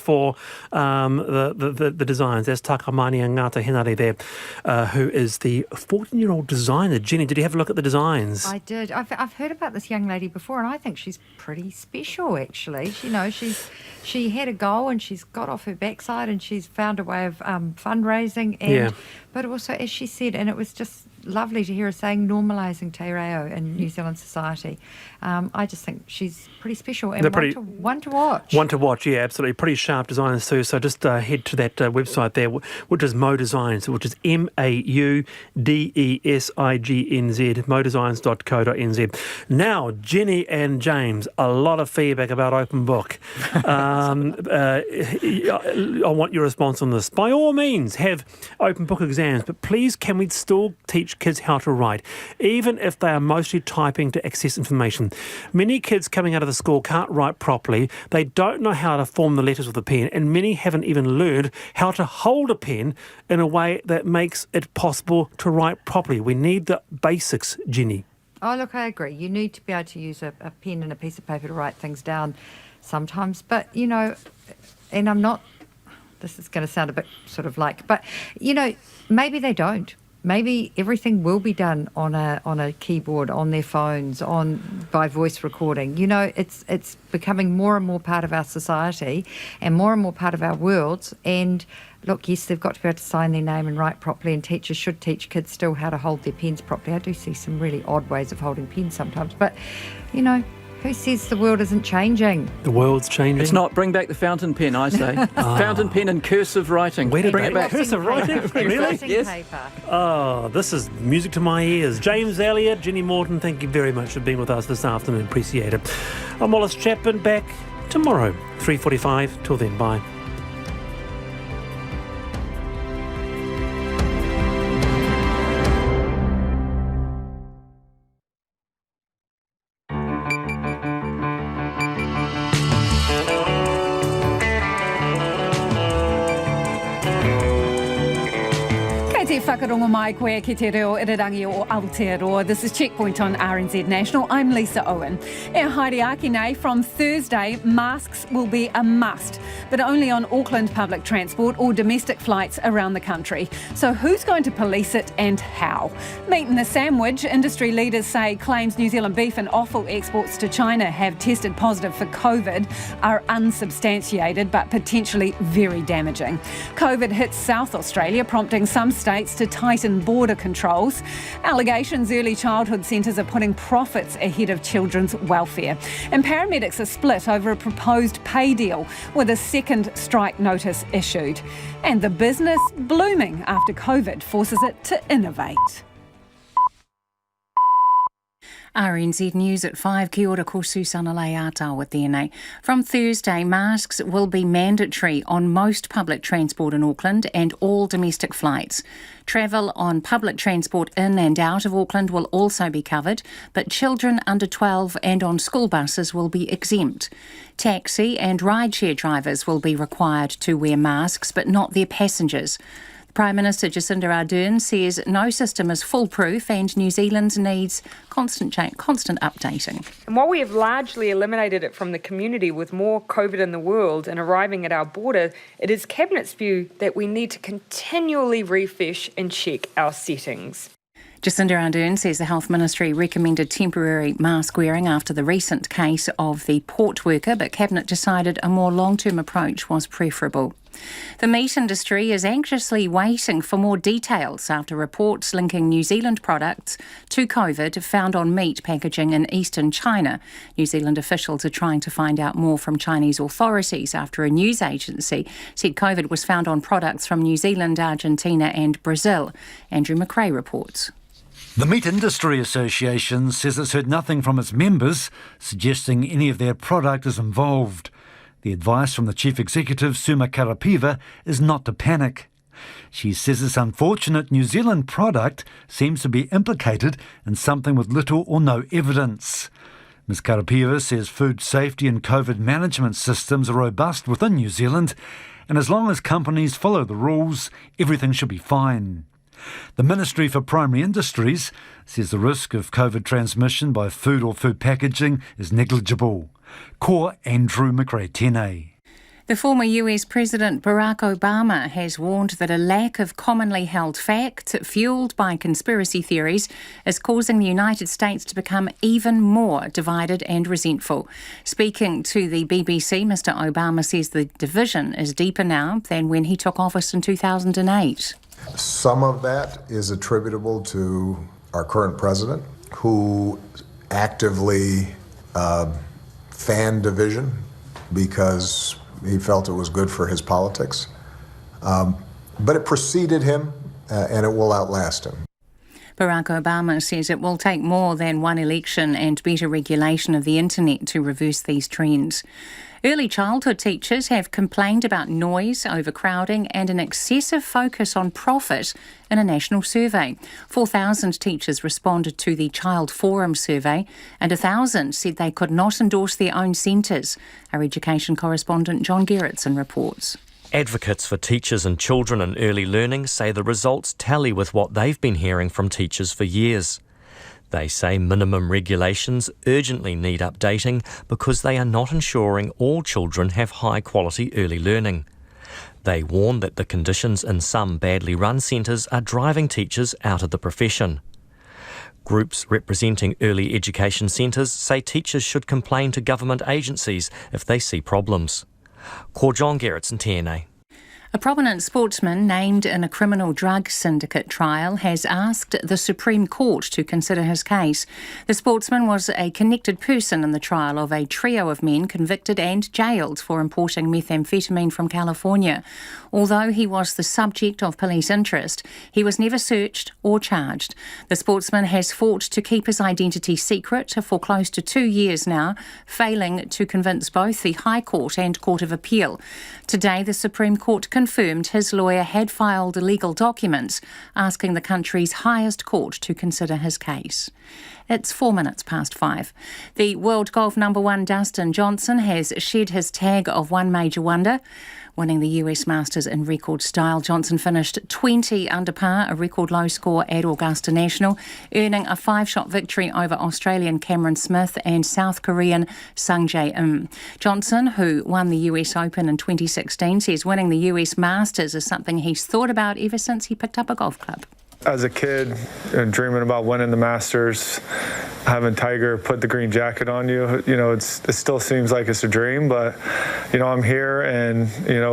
for the designs. That's Takamani Ngata Henare there, who is the 14-year-old designer. Jenny, did you have a look at the designs? I did. I've heard about this young lady before, and I think she's pretty special, actually. She had a goal, and she's got off her backside, and she's found a way of fundraising. And, but also, as she said, and it was just lovely to hear her saying normalising te reo in New Zealand society. I just think she's pretty special and one to watch. One to watch, yeah, absolutely. Pretty sharp designers too. So just head to that website there, which is Mo Designs, which is MAUDESIGNZ, modesigns.co.nz. Now, Jenny and James, a lot of feedback about open book. I want your response on this. By all means, have open book exams, but please can we still teach kids how to write, even if they are mostly typing to access information? Many kids coming out of the school can't write properly. They don't know how to form the letters with a pen, and many haven't even learned how to hold a pen in a way that makes it possible to write properly. We need the basics, Jenny. Oh, look, I agree. You need to be able to use a pen and a piece of paper to write things down sometimes. But, and I'm not, this is going to sound a bit sort of like, but, maybe they don't. Maybe everything will be done on a keyboard, on their phones, by voice recording. It's becoming more and more part of our society and more part of our worlds. And look, yes, they've got to be able to sign their name and write properly, and teachers should teach kids still how to hold their pens properly. I do see some really odd ways of holding pens sometimes, but, who says the world isn't changing? The world's changing. It's not. Bring back the fountain pen, I say. Fountain pen and cursive writing. Where did bring it back? Cursive writing? Really? Yes. Paper. Oh, this is music to my ears. James Elliott, Jenny Morton, thank you very much for being with us this afternoon. Appreciate it. I'm Wallace Chapman, back tomorrow, 3:45. Till then, bye. Whakarongo mai koe ki te reo irirangi o Aotearoa. This is Checkpoint on RNZ National. I'm Lisa Owen. E haere aki nei, from Thursday, masks will be a must, but only on Auckland public transport or domestic flights around the country. So who's going to police it and how? Meat in the sandwich, industry leaders say claims New Zealand beef and offal exports to China have tested positive for COVID are unsubstantiated but potentially very damaging. COVID hits South Australia, prompting some states to tighten border controls. Allegations early childhood centres are putting profits ahead of children's welfare. And paramedics are split over a proposed pay deal, with a second strike notice issued. And the business blooming after COVID forces it to innovate. RNZ News at 5. Kia ora, ko Susana Leata with DNA. From Thursday, masks will be mandatory on most public transport in Auckland and all domestic flights. Travel on public transport in and out of Auckland will also be covered, but children under 12 and on school buses will be exempt. Taxi and rideshare drivers will be required to wear masks, but not their passengers. Prime Minister Jacinda Ardern says no system is foolproof and New Zealand needs constant updating. And while we have largely eliminated it from the community with more COVID in the world and arriving at our border, it is Cabinet's view that we need to continually refresh and check our settings. Jacinda Ardern says the Health Ministry recommended temporary mask wearing after the recent case of the port worker, but Cabinet decided a more long-term approach was preferable. The meat industry is anxiously waiting for more details after reports linking New Zealand products to COVID found on meat packaging in eastern China. New Zealand officials are trying to find out more from Chinese authorities after a news agency said COVID was found on products from New Zealand, Argentina and Brazil. Andrew McRae reports. The Meat Industry Association says it's heard nothing from its members suggesting any of their product is involved. The advice from the Chief Executive, Suma Karapiva, is not to panic. She says it's unfortunate New Zealand product seems to be implicated in something with little or no evidence. Ms Karapiva says food safety and COVID management systems are robust within New Zealand, and as long as companies follow the rules, everything should be fine. The Ministry for Primary Industries says the risk of COVID transmission by food or food packaging is negligible. Ko Andrew McRae. The former US President Barack Obama has warned that a lack of commonly held fact, fuelled by conspiracy theories, is causing the United States to become even more divided and resentful. Speaking to the BBC, Mr. Obama says the division is deeper now than when he took office in 2008. Some of that is attributable to our current president, who actively fanned division because he felt it was good for his politics. But it preceded him, and it will outlast him. Barack Obama says it will take more than one election and better regulation of the internet to reverse these trends. Early childhood teachers have complained about noise, overcrowding and an excessive focus on profit in a national survey. 4,000 teachers responded to the Child Forum survey and 1,000 said they could not endorse their own centres. Our education correspondent John Gerritsen reports. Advocates for teachers and children in early learning say the results tally with what they've been hearing from teachers for years. They say minimum regulations urgently need updating because they are not ensuring all children have high-quality early learning. They warn that the conditions in some badly run centres are driving teachers out of the profession. Groups representing early education centres say teachers should complain to government agencies if they see problems. Ko John Gerritsen, TNA. A prominent sportsman named in a criminal drug syndicate trial has asked the Supreme Court to consider his case. The sportsman was a connected person in the trial of a trio of men convicted and jailed for importing methamphetamine from California. Although he was the subject of police interest, he was never searched or charged. The sportsman has fought to keep his identity secret for close to 2 years now, failing to convince both the High Court and Court of Appeal. Today, the Supreme Court confirmed his lawyer had filed legal documents asking the country's highest court to consider his case. It's 5:04. The world golf number one Dustin Johnson has shed his tag of one major wonder. Winning the US Masters in record style, Johnson finished 20 under par, a record low score at Augusta National, earning a 5-shot victory over Australian Cameron Smith and South Korean Sung Jae-im. Johnson, who won the US Open in 2016, says winning the US Masters is something he's thought about ever since he picked up a golf club. As a kid, dreaming about winning the Masters, having Tiger put the green jacket on you, it still seems like it's a dream, but, I'm here and,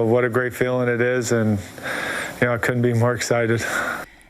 what a great feeling it is, and, I couldn't be more excited.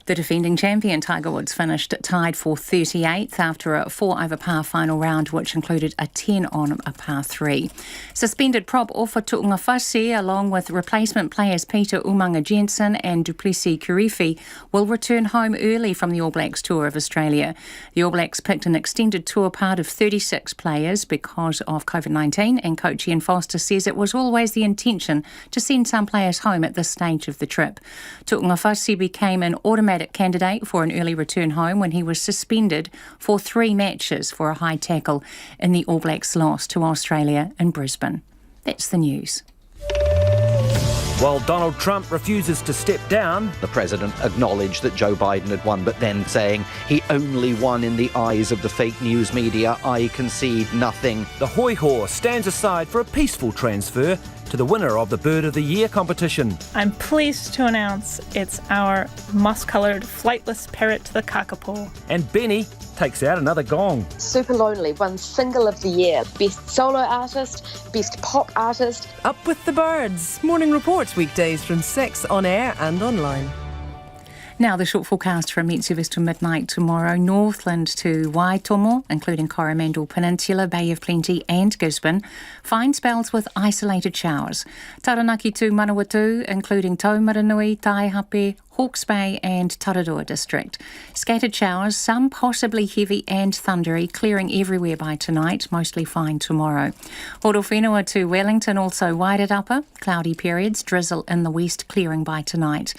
The defending champion Tiger Woods finished tied for 38th after a 4-over-par final round, which included a 10 on a par 3. Suspended prop Ofa Tu'ungafasi, along with replacement players Peter Umanga-Jensen and Duplessis Kurifi, will return home early from the All Blacks tour of Australia. The All Blacks picked an extended tour part of 36 players because of COVID-19, and coach Ian Foster says it was always the intention to send some players home at this stage of the trip. Tu'ungafasi became an automatic candidate for an early return home when he was suspended for 3 matches for a high tackle in the All Blacks loss to Australia in Brisbane. That's the news. While Donald Trump refuses to step down, the president acknowledged that Joe Biden had won, but then saying he only won in the eyes of the fake news media. I concede nothing. The Hoi Haw stands aside for a peaceful transfer to the winner of the Bird of the Year competition. I'm pleased to announce it's our moss-coloured flightless parrot, the kakapo. And Benny takes out another gong. Super Lonely won Single of the Year, Best Solo Artist, Best Pop Artist. Up with the Birds. Morning reports weekdays from 6 on air and online. Now the short forecast from Met Service to midnight tomorrow. Northland to Waitomo, including Coromandel Peninsula, Bay of Plenty and Gisborne. Fine spells with isolated showers. Taranaki to Manawatu, including Taumaranui, Taihape, Hawke's Bay and Tararua district. Scattered showers, some possibly heavy and thundery, clearing everywhere by tonight, mostly fine tomorrow. Horowhenua to Wellington, also Wairarapa, cloudy periods, drizzle in the west, clearing by tonight.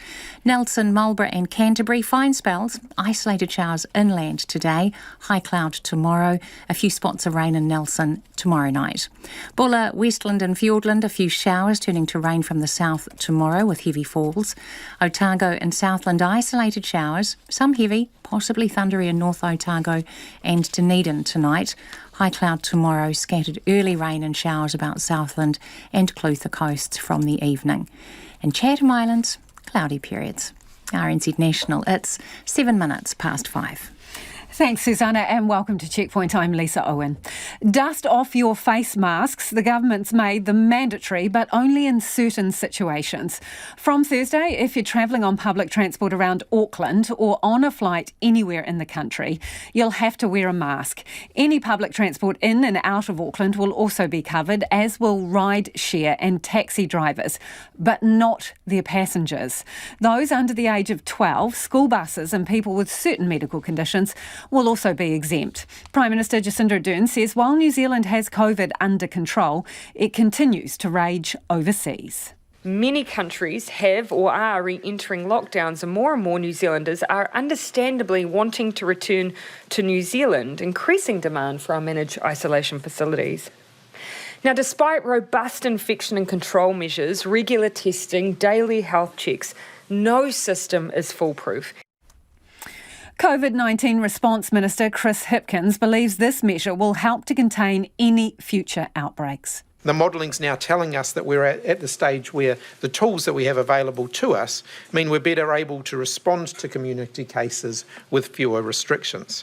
Nelson, Marlborough and Canterbury, fine spells, isolated showers inland today, high cloud tomorrow, a few spots of rain in Nelson tomorrow night. Bulla, Westland and Fiordland, a few showers turning to rain from the south tomorrow with heavy falls. Otago and and Southland isolated showers, some heavy, possibly thundery in North Otago and Dunedin tonight. High cloud tomorrow, scattered early rain and showers about Southland and Clutha coasts from the evening. In Chatham Islands, cloudy periods. RNZ National, it's 7 minutes past 5. Thanks, Susanna, and welcome to Checkpoint. I'm Lisa Owen. Dust off your face masks. The government's made them mandatory, but only in certain situations. From Thursday, if you're travelling on public transport around Auckland or on a flight anywhere in the country, you'll have to wear a mask. Any public transport in and out of Auckland will also be covered, as will ride share and taxi drivers, but not their passengers. Those under the age of 12, school buses and people with certain medical conditions will also be exempt. Prime Minister Jacinda Ardern says while New Zealand has COVID under control, it continues to rage overseas. Many countries have or are re-entering lockdowns, and more New Zealanders are understandably wanting to return to New Zealand, increasing demand for our managed isolation facilities. Now, despite robust infection and control measures, regular testing, daily health checks, no system is foolproof. COVID-19 Response Minister Chris Hipkins believes this measure will help to contain any future outbreaks. The modelling's now telling us that we're at the stage where the tools that we have available to us mean we're better able to respond to community cases with fewer restrictions.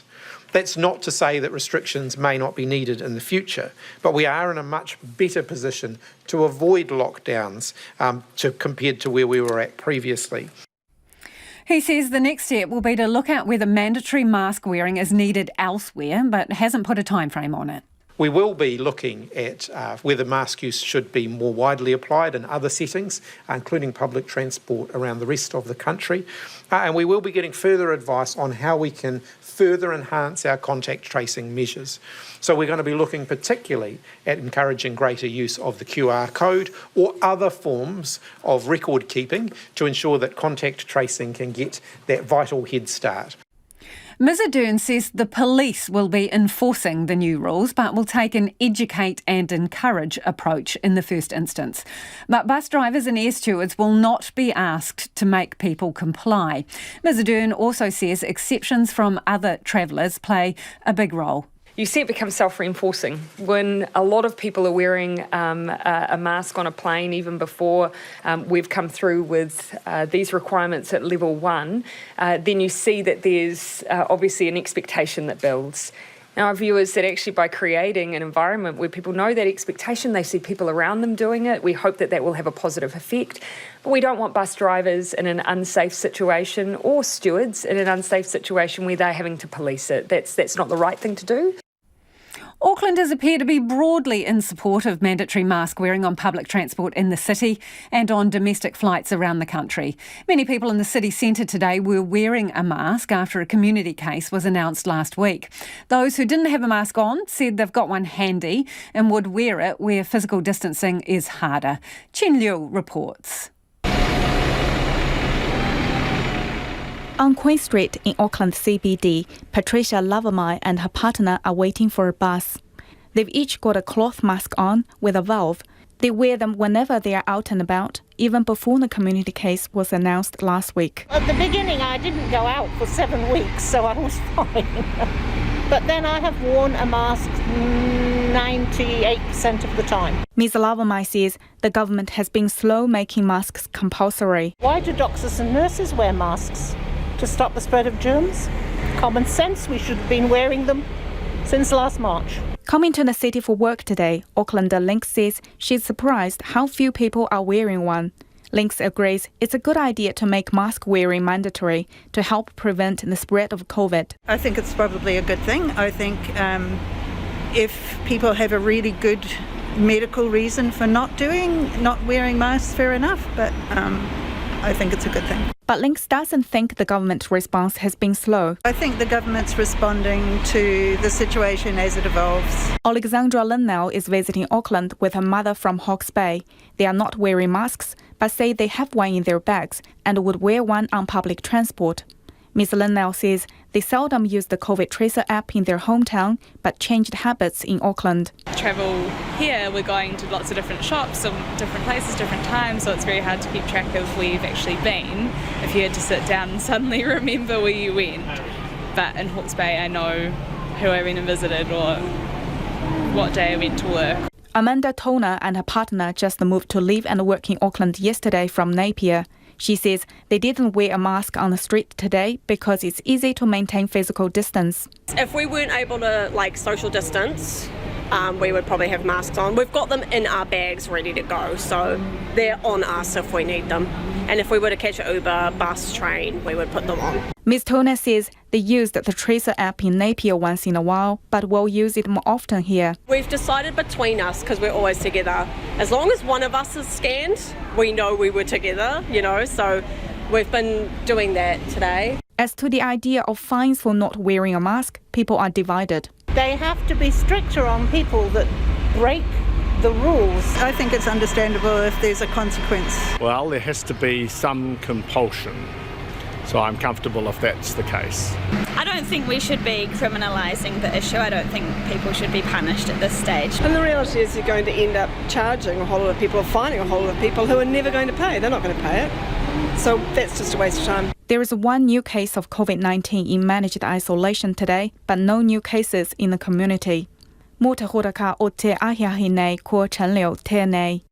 That's not to say that restrictions may not be needed in the future, but we are in a much better position to avoid lockdowns compared to where we were at previously. He says the next step will be to look at whether mandatory mask wearing is needed elsewhere, but hasn't put a time frame on it. We will be looking at whether mask use should be more widely applied in other settings, including public transport around the rest of the country. And we will be getting further advice on how we can further enhance our contact tracing measures. So we're going to be looking particularly at encouraging greater use of the QR code or other forms of record keeping to ensure that contact tracing can get that vital head start. Ms Ardern says the police will be enforcing the new rules, but will take an educate and encourage approach in the first instance. But bus drivers and air stewards will not be asked to make people comply. Ms Ardern also says exceptions from other travellers play a big role. You see it become self-reinforcing. When a lot of people are wearing a mask on a plane, even before we've come through with these requirements at level 1, then you see that there's obviously an expectation that builds. Now, our view is that actually by creating an environment where people know that expectation, they see people around them doing it, we hope that that will have a positive effect. But we don't want bus drivers in an unsafe situation or stewards in an unsafe situation where they're having to police it. That's not the right thing to do. Aucklanders appear to be broadly in support of mandatory mask wearing on public transport in the city and on domestic flights around the country. Many people in the city centre today were wearing a mask after a community case was announced last week. Those who didn't have a mask on said they've got one handy and would wear it where physical distancing is harder. Chen Liu reports. On Queen Street in Auckland CBD, Patricia Lavamai and her partner are waiting for a bus. They've each got a cloth mask on with a valve. They wear them whenever they are out and about, even before the community case was announced last week. At the beginning, I didn't go out for 7 weeks, so I was fine. But then I have worn a mask 98% of the time. Ms. Lavamai says the government has been slow making masks compulsory. Why do doctors and nurses wear masks? To stop the spread of germs? Common sense, we should have been wearing them since last March. Coming to the city for work today, Aucklander Lynx says she's surprised how few people are wearing one. Lynx agrees it's a good idea to make mask wearing mandatory to help prevent the spread of COVID. I think it's probably a good thing. I think if people have a really good medical reason for not wearing masks, fair enough, but I think it's a good thing. But Lynx doesn't think the government's response has been slow. I think the government's responding to the situation as it evolves. Alexandra Linnell is visiting Auckland with her mother from Hawke's Bay. They are not wearing masks, but say they have one in their bags and would wear one on public transport. Ms. Linnell says they seldom use the COVID Tracer app in their hometown, but changed habits in Auckland. Travel here, we're going to lots of different shops, different places, different times, so it's very hard to keep track of where you've actually been if you had to sit down and suddenly remember where you went. But in Hawke's Bay, I know who I went and visited or what day I went to work. Amanda Toner and her partner just moved to live and work in Auckland yesterday from Napier. She says they didn't wear a mask on the street today because it's easy to maintain physical distance. If we weren't able to social distance, we would probably have masks on. We've got them in our bags ready to go, so they're on us if we need them. And if we were to catch an Uber, bus, train, we would put them on. Ms. Toner says they used the Tracer app in Napier once in a while, but will use it more often here. We've decided between us, because we're always together, as long as one of us is scanned, we know we were together, so we've been doing that today. As to the idea of fines for not wearing a mask, people are divided. They have to be stricter on people that break the rules. I think it's understandable if there's a consequence. Well, there has to be some compulsion. So I'm comfortable if that's the case. I don't think we should be criminalising the issue. I don't think people should be punished at this stage. And the reality is you're going to end up charging a whole lot of people or fining a whole lot of people who are never going to pay. They're not going to pay it. So that's just a waste of time. There is one new case of COVID-19 in managed isolation today, but no new cases in the community. Mōtahoraka o te ahiahi nei ko Chen Liu tēnei.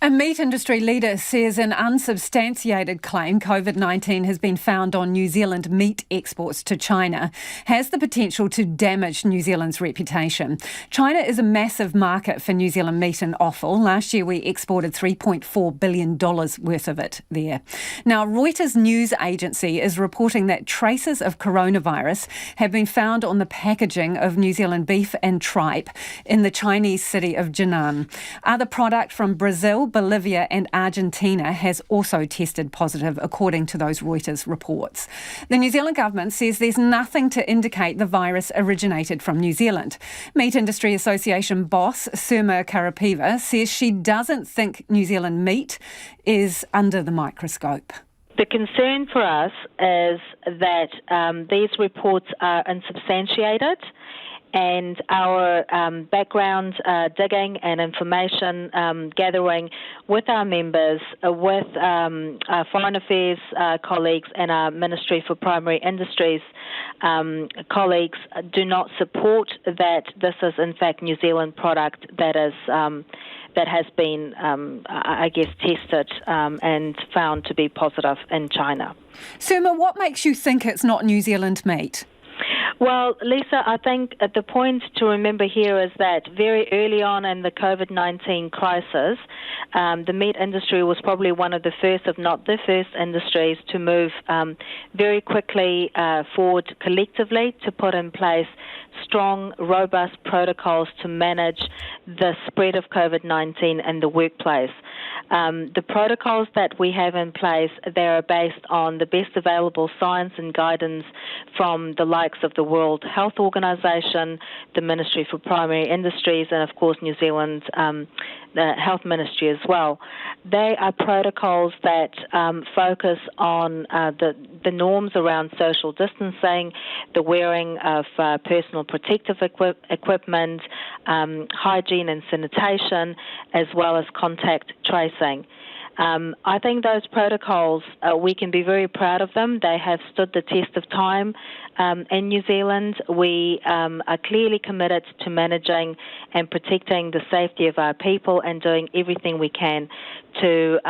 A meat industry leader says an unsubstantiated claim COVID-19 has been found on New Zealand meat exports to China has the potential to damage New Zealand's reputation. China is a massive market for New Zealand meat and offal. Last year we exported $3.4 billion worth of it there. Now, Reuters news agency is reporting that traces of coronavirus have been found on the packaging of New Zealand beef and tripe in the Chinese city of Jinan. Other product from Brazil, Bolivia and Argentina has also tested positive, according to those Reuters reports. The New Zealand government says there's nothing to indicate the virus originated from New Zealand. Meat Industry Association boss Suma Karapiva says she doesn't think New Zealand meat is under the microscope. The concern for us is that these reports are unsubstantiated, and our background digging and information gathering with our members, with our Foreign Affairs colleagues and our Ministry for Primary Industries colleagues do not support that this is in fact New Zealand product that is that has been, tested and found to be positive in China. Suma, what makes you think it's not New Zealand meat? Well, Lisa, I think the point to remember here is that very early on in the COVID-19 crisis, the meat industry was probably one of the first, if not the first, industries to move very quickly forward collectively to put in place strong, robust protocols to manage the spread of COVID-19 in the workplace. The protocols that we have in place, they are based on the best available science and guidance from the likes of the World Health Organization, the Ministry for Primary Industries, and of course New Zealand's the Health Ministry as well. They are protocols that focus on the norms around social distancing, the wearing of personal protective equipment, hygiene and sanitation, as well as contact tracing. I think those protocols, we can be very proud of them. They have stood the test of time in New Zealand. We are clearly committed to managing and protecting the safety of our people and doing everything we can to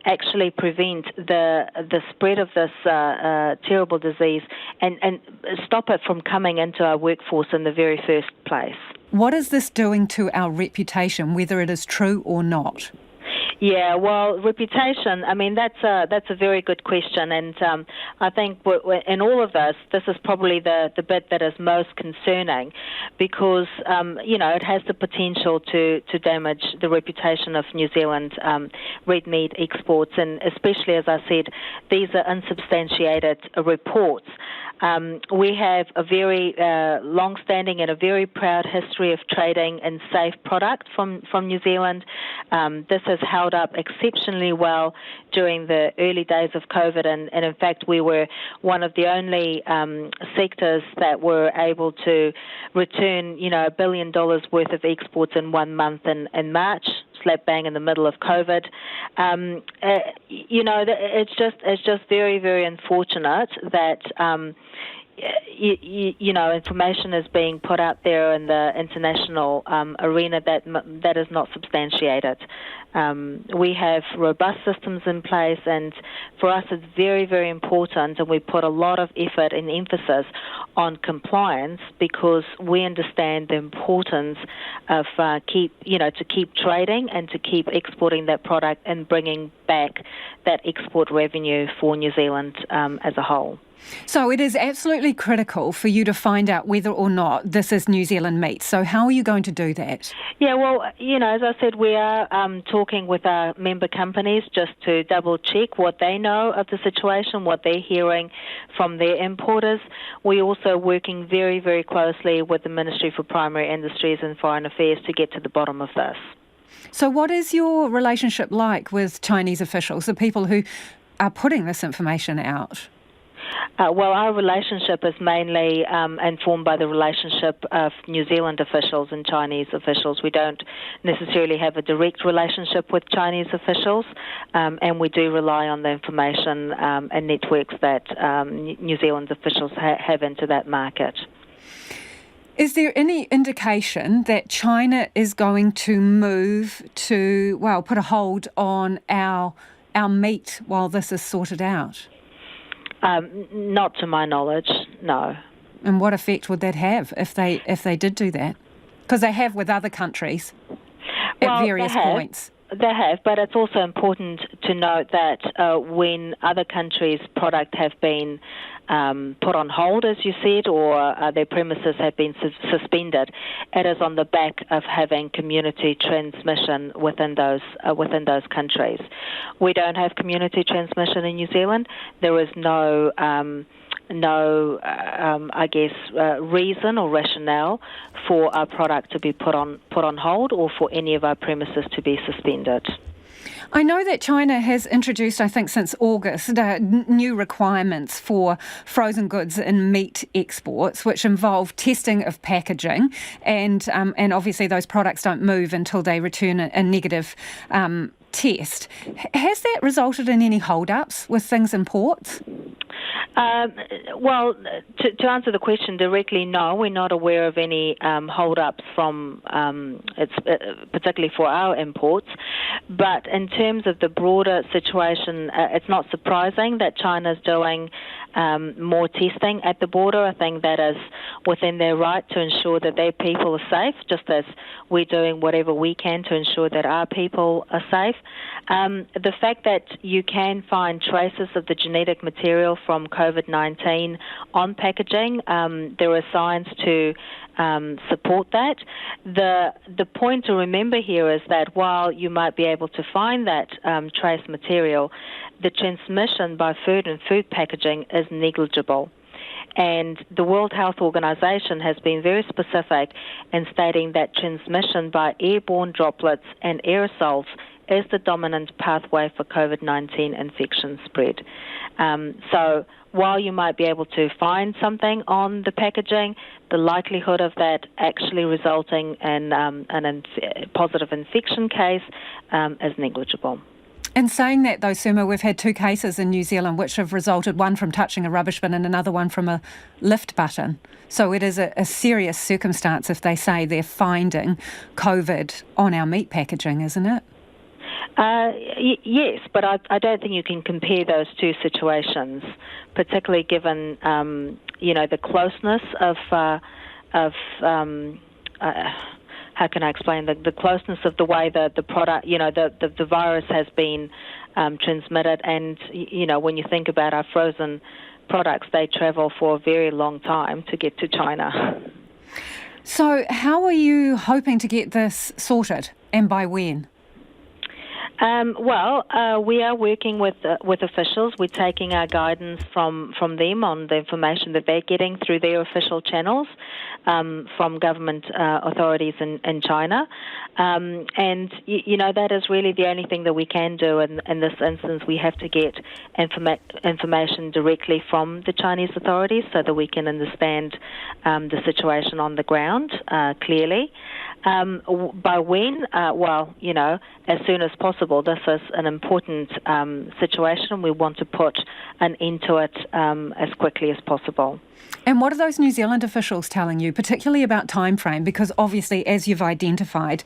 actually prevent the spread of this terrible disease and stop it from coming into our workforce in the very first place. What is this doing to our reputation, whether it is true or not? Yeah, well, reputation, I mean, that's a very good question, and I think in all of this is probably the bit that is most concerning because, it has the potential to damage the reputation of New Zealand red meat exports, and especially, as I said, these are unsubstantiated reports. We have a very long-standing and a very proud history of trading in safe product from New Zealand. This has held up exceptionally well during the early days of COVID, and in fact we were one of the only sectors that were able to return, $1 billion worth of exports in 1 month in March, slap bang in the middle of COVID. It's just very, very unfortunate that information is being put out there in the international arena that is not substantiated. We have robust systems in place, and for us it's very, very important, and we put a lot of effort and emphasis on compliance because we understand the importance of to keep trading and to keep exporting that product and bringing back that export revenue for New Zealand as a whole. So it is absolutely critical for you to find out whether or not this is New Zealand meat. So how are you going to do that? Yeah, well, as I said, we are talking with our member companies just to double check what they know of the situation, what they're hearing from their importers. We're also working very, very closely with the Ministry for Primary Industries and Foreign Affairs to get to the bottom of this. So what is your relationship like with Chinese officials, the people who are putting this information out? Well, our relationship is mainly informed by the relationship of New Zealand officials and Chinese officials. We don't necessarily have a direct relationship with Chinese officials, and we do rely on the information and networks that New Zealand officials have into that market. Is there any indication that China is going to move to, put a hold on our meat while this is sorted out? Not to my knowledge, no. And what effect would that have if they did do that? Because they have with other counturs at various points. They have, but it's also important to note that when other countries' product have been put on hold, as you said, or their premises have been suspended, it is on the back of having community transmission within those countries. We don't have community transmission in New Zealand. There is no reason or rationale for our product to be put on hold or for any of our premises to be suspended. I know that China has introduced, I think since August, new requirements for frozen goods and meat exports, which involve testing of packaging, and obviously those products don't move until they return a negative test. Has that resulted in any hold-ups with things in ports? Well, to answer the question directly, no, we're not aware of any hold-ups from, particularly for our imports. But in terms of the broader situation, it's not surprising that China's doing more testing at the border. I think that is within their right to ensure that their people are safe, just as we're doing whatever we can to ensure that our people are safe. The fact that you can find traces of the genetic material from COVID-19 on packaging, there are signs to support that. The point to remember here is that while you might be able to find that trace material, the transmission by food and food packaging is negligible. And the World Health Organization has been very specific in stating that transmission by airborne droplets and aerosols is the dominant pathway for COVID-19 infection spread. So while you might be able to find something on the packaging, the likelihood of that actually resulting in a positive infection case is negligible. In saying that, though, Suma, we've had 2 cases in New Zealand which have resulted, one from touching a rubbish bin and another one from a lift button. So it is a serious circumstance if they say they're finding COVID on our meat packaging, isn't it? Yes, but I don't think you can compare those 2 situations, particularly given the closeness of how can I explain the closeness of the way the product, the virus has been transmitted, and when you think about our frozen products, they travel for a very long time to get to China. So how are you hoping to get this sorted, and by when? We are working with officials. We're taking our guidance from them on the information that they're getting through their official channels from government authorities in China. That is really the only thing that we can do in this instance. We have to get information directly from the Chinese authorities so that we can understand the situation on the ground clearly. By when? As soon as possible. This is an important situation. We want to put an end to it as quickly as possible. And what are those New Zealand officials telling you, particularly about time frame? Because obviously, as you've identified,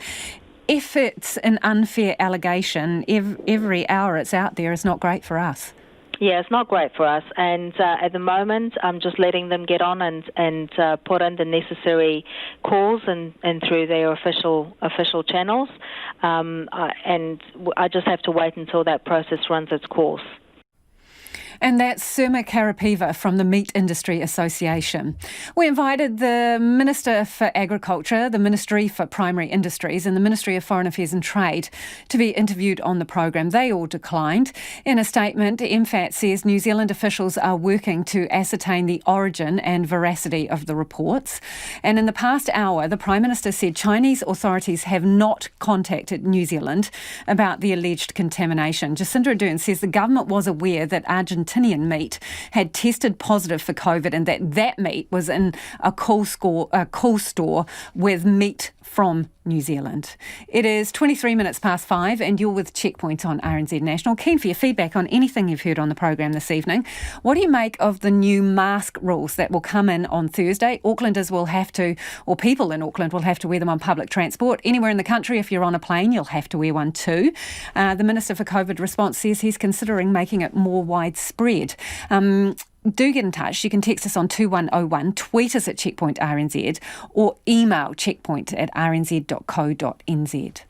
if it's an unfair allegation, every hour it's out there is not great for us. Yeah, it's not great for us. And at the moment, I'm just letting them get on and put in the necessary calls and through their official channels. And I just have to wait until that process runs its course. And that's Surma Karapiva from the Meat Industry Association. We invited the Minister for Agriculture, the Ministry for Primary Industries and the Ministry of Foreign Affairs and Trade to be interviewed on the program. They all declined. In a statement, MFAT says New Zealand officials are working to ascertain the origin and veracity of the reports. And in the past hour, the Prime Minister said Chinese authorities have not contacted New Zealand about the alleged contamination. Jacinda Ardern says the government was aware that Argentinian meat had tested positive for COVID and that meat was in a cool store with meat from New Zealand. It is 23 minutes past 5 and you're with Checkpoint on RNZ National. Keen for your feedback on anything you've heard on the program this evening. What do you make of the new mask rules that will come in on Thursday? Aucklanders will have to, or people in Auckland will have to wear them on public transport. Anywhere in the country, if you're on a plane, you'll have to wear one too. The Minister for COVID Response says he's considering making it more widespread. Do get in touch. You can text us on 2101, tweet us at Checkpoint RNZ or email checkpoint@rnz.co.nz.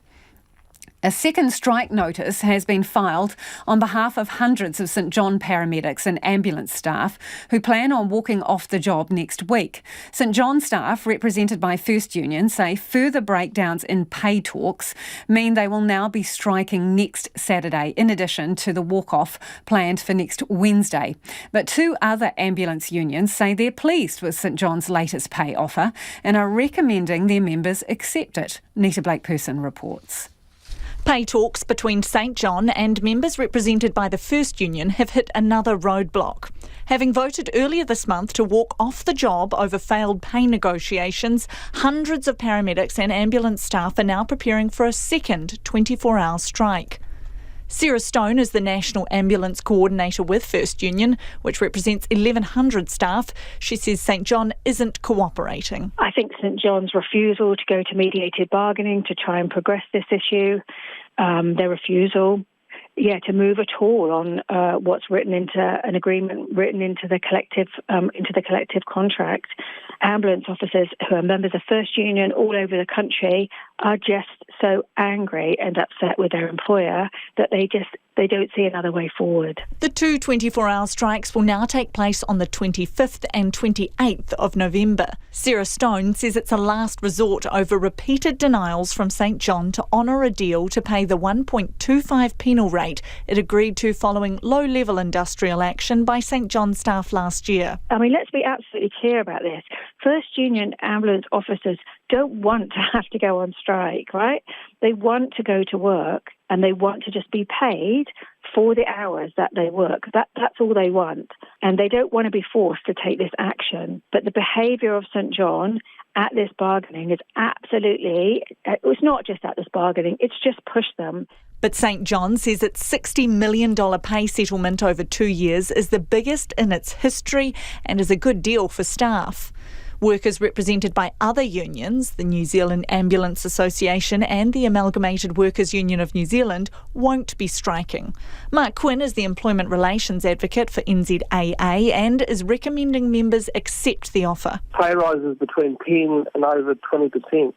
A second strike notice has been filed on behalf of hundreds of St John paramedics and ambulance staff who plan on walking off the job next week. St John staff, represented by First Union, say further breakdowns in pay talks mean they will now be striking next Saturday, in addition to the walk-off planned for next Wednesday. But two other ambulance unions say they're pleased with St John's latest pay offer and are recommending their members accept it. Nita Blake-Person reports. Pay talks between St John and members represented by the First Union have hit another roadblock. Having voted earlier this month to walk off the job over failed pay negotiations, hundreds of paramedics and ambulance staff are now preparing for a second 24-hour strike. Sarah Stone is the National Ambulance Coordinator with First Union, which represents 1,100 staff. She says St John isn't cooperating. I think St John's refusal to go to mediated bargaining to try and progress this issue, their refusal, to move at all on what's written into an agreement, written into the collective contract. Ambulance officers who are members of First Union all over the country are just so angry and upset with their employer that they don't see another way forward. The two 24-hour strikes will now take place on the 25th and 28th of November. Sarah Stone says it's a last resort over repeated denials from St John to honour a deal to pay the 1.25 penal rate it agreed to following low-level industrial action by St John staff last year. I mean, let's be absolutely clear about this. First Union ambulance officers don't want to have to go on strike, right? They want to go to work and they want to just be paid for the hours that they work. That's all they want. And they don't want to be forced to take this action. But the behaviour of St John at this bargaining is absolutely, it's not just at this bargaining, it's just pushed them. But St John says its $60 million pay settlement over 2 years is the biggest in its history and is a good deal for staff. Workers represented by other unions, the New Zealand Ambulance Association and the Amalgamated Workers Union of New Zealand, won't be striking. Mark Quinn is the Employment Relations Advocate for NZAA and is recommending members accept the offer. Pay rises between 10 and over 20%.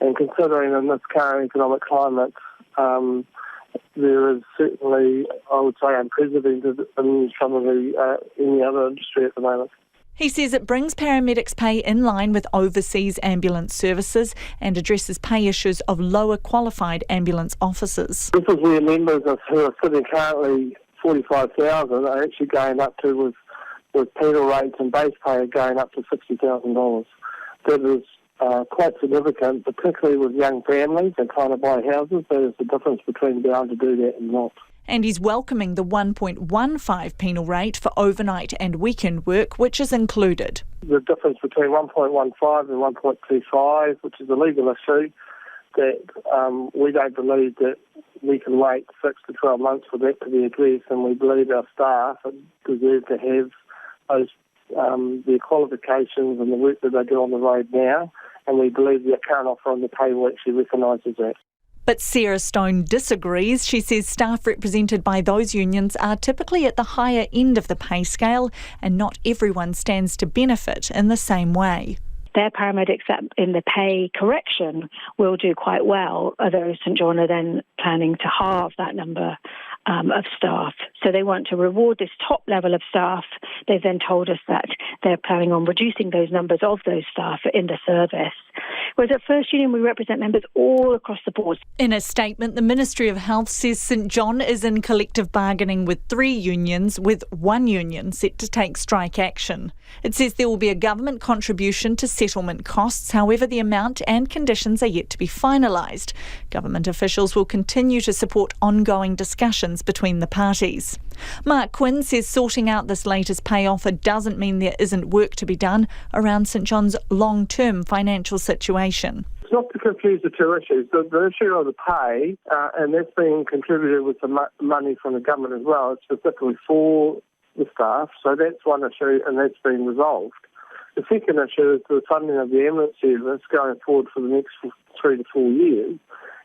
And considering in this current economic climate, there is certainly, I would say, unprecedented in some of any other industry at the moment. He says it brings paramedics' pay in line with overseas ambulance services and addresses pay issues of lower qualified ambulance officers. This is where members who are sitting currently 45,000 are actually going up to with penal rates and base pay going up to $60,000. That is quite significant, particularly with young families and trying to buy houses. There is the difference between being able to do that and not. And he's welcoming the 1.15 penal rate for overnight and weekend work, which is included. The difference between 1.15 and 1.25, which is a legal issue, that we don't believe that we can wait 6 to 12 months for that to be addressed, and we believe our staff deserve to have those their qualifications and the work that they do on the road now, and we believe the current offer on the pay will actually recognises that. But Sarah Stone disagrees. She says staff represented by those unions are typically at the higher end of the pay scale and not everyone stands to benefit in the same way. Their paramedics in the pay correction will do quite well, although St John are then planning to halve that number of staff. So they want to reward this top level of staff. They've then told us that they're planning on reducing those numbers of those staff in the service. Whereas at First Union, we represent members all across the board. In a statement, the Ministry of Health says St John is in collective bargaining with 3 unions, with 1 union set to take strike action. It says there will be a government contribution to settlement costs. However, the amount and conditions are yet to be finalised. Government officials will continue to support ongoing discussions between the parties. Mark Quinn says sorting out this latest pay offer doesn't mean there isn't work to be done around St John's long-term financial situation. It's not to confuse the two issues. The issue of the pay, and that's being contributed with the money from the government as well, it's specifically for the staff, so that's one issue and that's been resolved. The second issue is the funding of the ambulance service going forward for the next 3 to 4 years,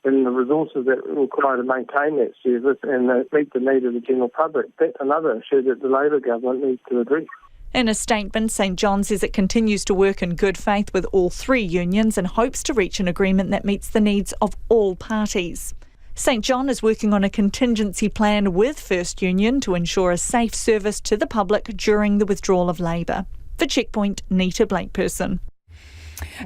and the resources that are required to maintain that service and meet the need of the general public. That's another issue that the Labour government needs to address. In a statement, St John says it continues to work in good faith with all 3 unions and hopes to reach an agreement that meets the needs of all parties. St John is working on a contingency plan with First Union to ensure a safe service to the public during the withdrawal of Labour. For Checkpoint, Nita Blakeperson.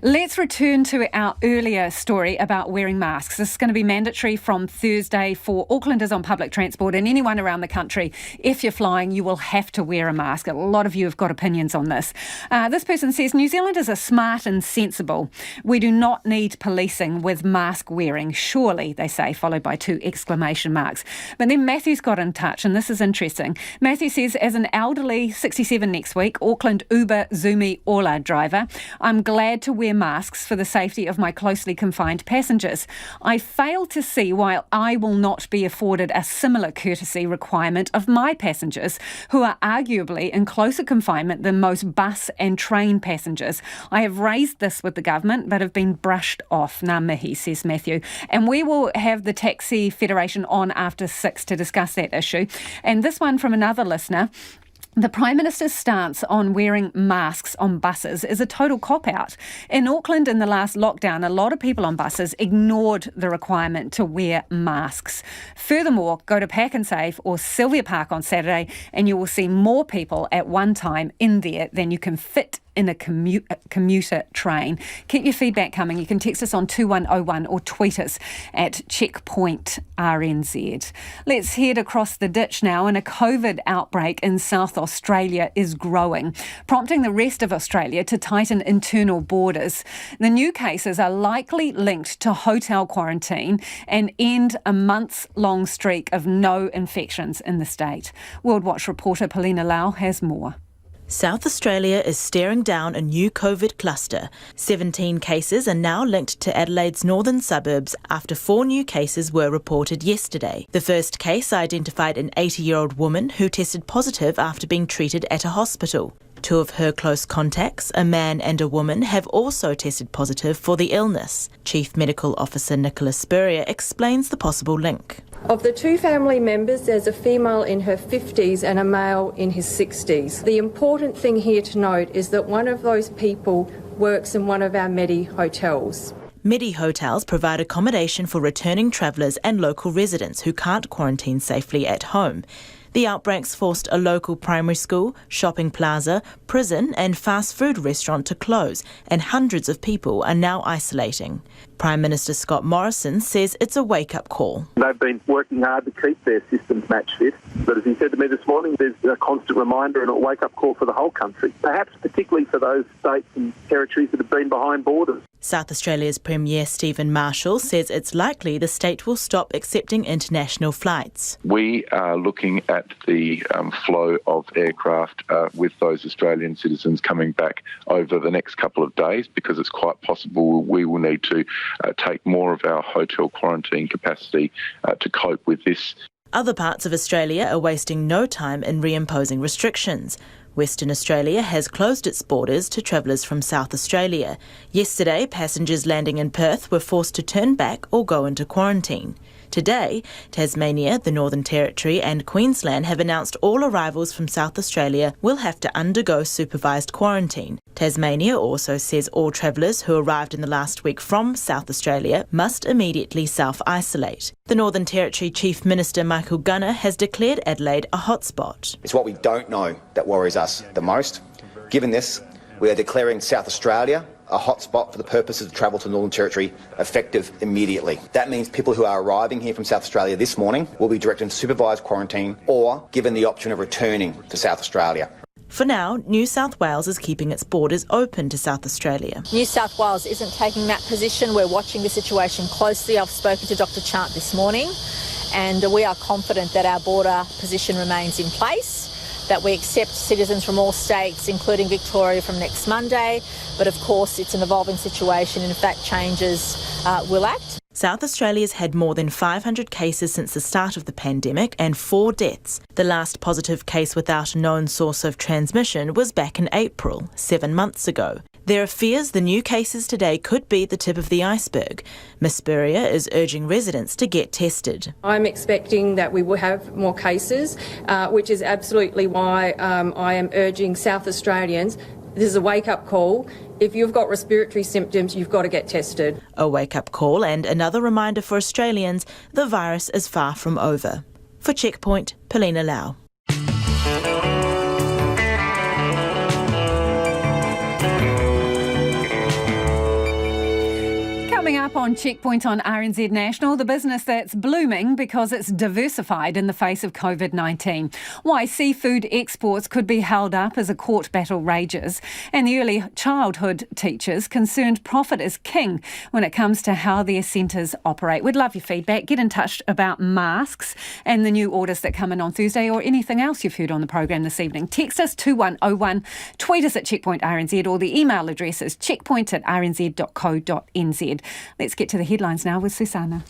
Let's return to our earlier story about wearing masks. This is going to be mandatory from Thursday for Aucklanders on public transport and anyone around the country. If you're flying, you will have to wear a mask. A lot of you have got opinions on this. This person says, New Zealanders are smart and sensible. We do not need policing with mask wearing, surely, they say, followed by 2 exclamation marks. But then Matthew's got in touch, and this is interesting. Matthew says, as an elderly 67 next week, Auckland Uber Zoomy Ola driver, I'm glad to wear masks for the safety of my closely confined passengers. I fail to see why I will not be afforded a similar courtesy requirement of my passengers, who are arguably in closer confinement than most bus and train passengers. I have raised this with the government, but have been brushed off. Ngā mihi, says Matthew. And we will have the Taxi Federation on after 6 to discuss that issue. And this one from another listener. The Prime Minister's stance on wearing masks on buses is a total cop-out. In Auckland in the last lockdown, a lot of people on buses ignored the requirement to wear masks. Furthermore, go to Pack and Save or Sylvia Park on Saturday and you will see more people at one time in there than you can fit in a commuter train. Keep your feedback coming. You can text us on 2101 or tweet us at Checkpoint RNZ. Let's head across the ditch now. And a COVID outbreak in South Australia is growing, prompting the rest of Australia to tighten internal borders. The new cases are likely linked to hotel quarantine and end a months-long streak of no infections in the state. World Watch reporter Paulina Lau has more. South Australia is staring down a new COVID cluster. 17 cases are now linked to Adelaide's northern suburbs after 4 new cases were reported yesterday. The first case identified an 80-year-old woman who tested positive after being treated at a hospital. 2 of her close contacts, a man and a woman, have also tested positive for the illness. Chief Medical Officer Nicholas Spurrier explains the possible link. Of the 2 family members, there's a female in her 50s and a male in his 60s. The important thing here to note is that one of those people works in one of our Medi hotels. Medi hotels provide accommodation for returning travellers and local residents who can't quarantine safely at home. The outbreaks forced a local primary school, shopping plaza, prison and fast food restaurant to close, and hundreds of people are now isolating. Prime Minister Scott Morrison says it's a wake-up call. They've been working hard to keep their systems match fit, but as he said to me this morning, there's a constant reminder and a wake-up call for the whole country, perhaps particularly for those states and territories that have been behind borders. South Australia's Premier Stephen Marshall says it's likely the state will stop accepting international flights. We are looking at the flow of aircraft with those Australian citizens coming back over the next couple of days, because it's quite possible we will need to take more of our hotel quarantine capacity to cope with this. Other parts of Australia are wasting no time in reimposing restrictions. Western Australia has closed its borders to travellers from South Australia. Yesterday, passengers landing in Perth were forced to turn back or go into quarantine. Today, Tasmania, the Northern Territory and Queensland have announced all arrivals from South Australia will have to undergo supervised quarantine. Tasmania also says all travellers who arrived in the last week from South Australia must immediately self-isolate. The Northern Territory Chief Minister Michael Gunner has declared Adelaide a hotspot. It's what we don't know that worries us the most. Given this, we are declaring South Australia a hotspot for the purposes of travel to Northern Territory effective immediately. That means people who are arriving here from South Australia this morning will be directed into supervised quarantine or given the option of returning to South Australia. For now, New South Wales is keeping its borders open to South Australia. New South Wales isn't taking that position. We're watching the situation closely. I've spoken to Dr. Chant this morning, and we are confident that our border position remains in place, that we accept citizens from all states, including Victoria, from next Monday. But of course, it's an evolving situation, and if that changes, we'll act. South Australia's had more than 500 cases since the start of the pandemic and 4 deaths. The last positive case without a known source of transmission was back in April, 7 months ago. There are fears the new cases today could be the tip of the iceberg. Miss Spurrier is urging residents to get tested. I'm expecting that we will have more cases, which is absolutely why I am urging South Australians. This is a wake-up call. If you've got respiratory symptoms, you've got to get tested. A wake-up call and another reminder for Australians, the virus is far from over. For Checkpoint, Polina Lau. Coming up on Checkpoint on RNZ National, the business that's blooming because it's diversified in the face of COVID-19. Why seafood exports could be held up as a court battle rages. And the early childhood teachers concerned profit is king when it comes to how their centres operate. We'd love your feedback. Get in touch about masks and the new orders that come in on Thursday, or anything else you've heard on the program this evening. Text us 2101, tweet us at Checkpoint RNZ, or the email address is checkpoint@rnz.co.nz. Let's get to the headlines now with Susanna.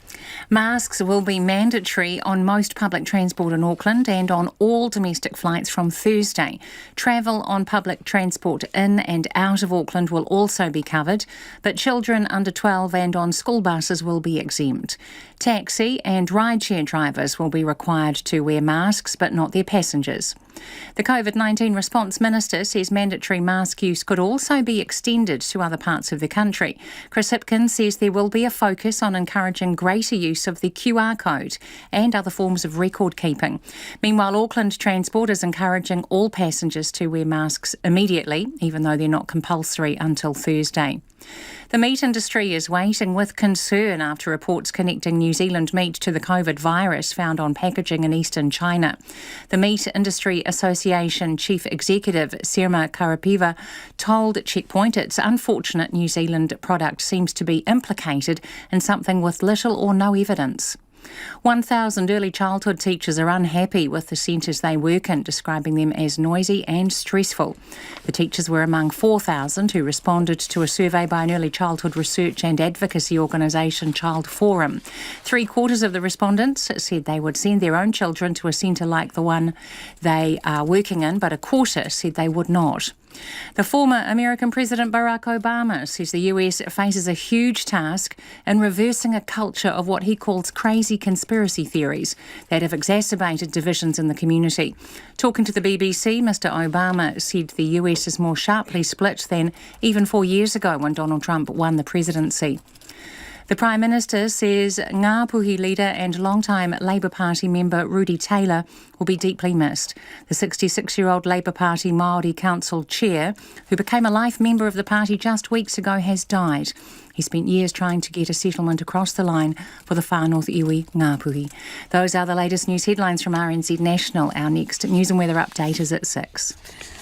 Masks will be mandatory on most public transport in Auckland and on all domestic flights from Thursday. Travel on public transport in and out of Auckland will also be covered, but children under 12 and on school buses will be exempt. Taxi and rideshare drivers will be required to wear masks, but not their passengers. The COVID-19 response minister says mandatory mask use could also be extended to other parts of the country. Chris Hipkins says there will be a focus on encouraging greater use of the QR code and other forms of record keeping. Meanwhile, Auckland Transport is encouraging all passengers to wear masks immediately, even though they're not compulsory until Thursday. The meat industry is waiting with concern after reports connecting New Zealand meat to the COVID virus found on packaging in eastern China. The Meat Industry Association Chief Executive Sirma Karapiva told Checkpoint it's unfortunate New Zealand product seems to be implicated in something with little or no evidence. 1,000 early childhood teachers are unhappy with the centres they work in, describing them as noisy and stressful. The teachers were among 4,000 who responded to a survey by an early childhood research and advocacy organisation, Child Forum. 3/4 of the respondents said they would send their own children to a centre like the one they are working in, but a quarter said they would not. The former American President Barack Obama says the US faces a huge task in reversing a culture of what he calls crazy conspiracy theories that have exacerbated divisions in the community. Talking to the BBC, Mr. Obama said the US is more sharply split than even 4 years ago when Donald Trump won the presidency. The Prime Minister says Ngāpuhi leader and long-time Labour Party member Rudy Taylor will be deeply missed. The 66-year-old Labour Party Māori Council chair, who became a life member of the party just weeks ago, has died. He spent years trying to get a settlement across the line for the Far North iwi Ngāpuhi. Those are the latest news headlines from RNZ National. Our next news and weather update is at 6.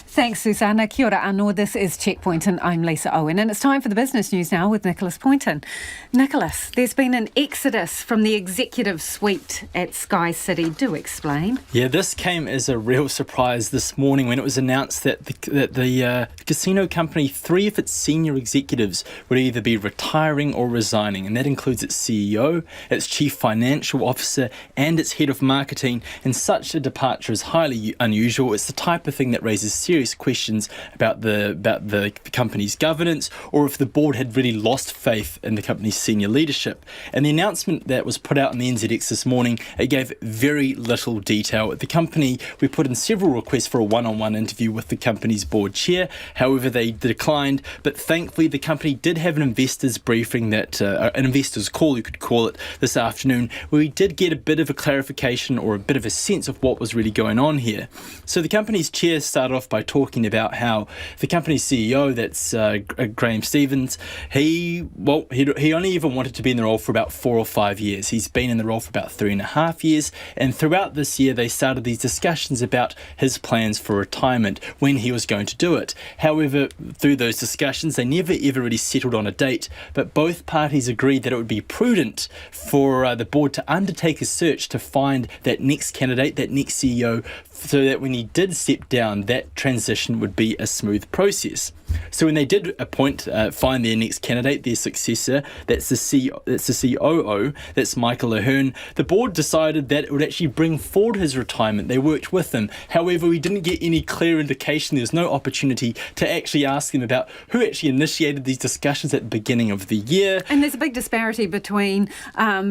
Thanks, Susanna. Kia ora anō. This is Checkpoint and I'm Lisa Owen. And it's time for the business news now with Nicholas Poynton. Nicholas, there's been an exodus from the executive suite at SkyCity. Do explain. Yeah, this came as a real surprise this morning when it was announced that the casino company, 3 of its senior executives would either be retiring or resigning, and that includes its CEO, its chief financial officer and its head of marketing. And such a departure is highly unusual. It's the type of thing that raises serious questions about the company's governance, or if the board had really lost faith in the company's senior leadership. And the announcement that was put out in the NZX this morning, it gave very little detail. At the company, we put in several requests for a one-on-one interview with the company's board chair. However, they declined. But thankfully, the company did have an investors briefing, an investors call, you could call it, this afternoon, where we did get a bit of a clarification or a bit of a sense of what was really going on here. So the company's chair started off by talking about how the company's CEO, that's Graham Stevens, he only ever wanted to be in the role for about 4 or 5 years. He's been in the role for about 3.5 years, and throughout this year they started these discussions about his plans for retirement, when he was going to do it. However, through those discussions they never ever really settled on a date, but both parties agreed that it would be prudent for the board to undertake a search to find that next candidate, that next CEO, so that when he did step down, that transition would be a smooth process. So when they did find their next candidate, their successor, that's the COO, that's Michael Ahern, the board decided that it would actually bring forward his retirement. They worked with him. However, we didn't get any clear indication. There was no opportunity to actually ask them about who actually initiated these discussions at the beginning of the year. And there's a big disparity between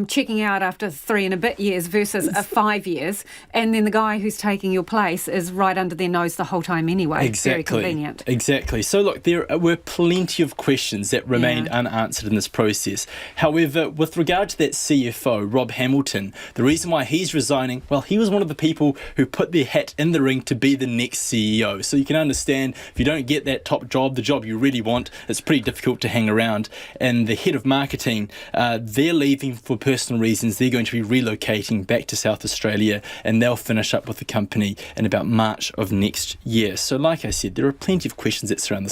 checking out after 3 and a bit years versus 5 years, and then the guy who's taking your place is right under their nose the whole time anyway. Exactly. Very convenient. Exactly. So look, there were plenty of questions that remained unanswered in this process. However, with regard to that CFO, Rob Hamilton, the reason why he's resigning, well, he was one of the people who put their hat in the ring to be the next CEO. So you can understand, if you don't get that top job, the job you really want, it's pretty difficult to hang around. And the head of marketing, they're leaving for personal reasons. They're going to be relocating back to South Australia, and they'll finish up with the company in about March of next year. So like I said, there are plenty of questions that surround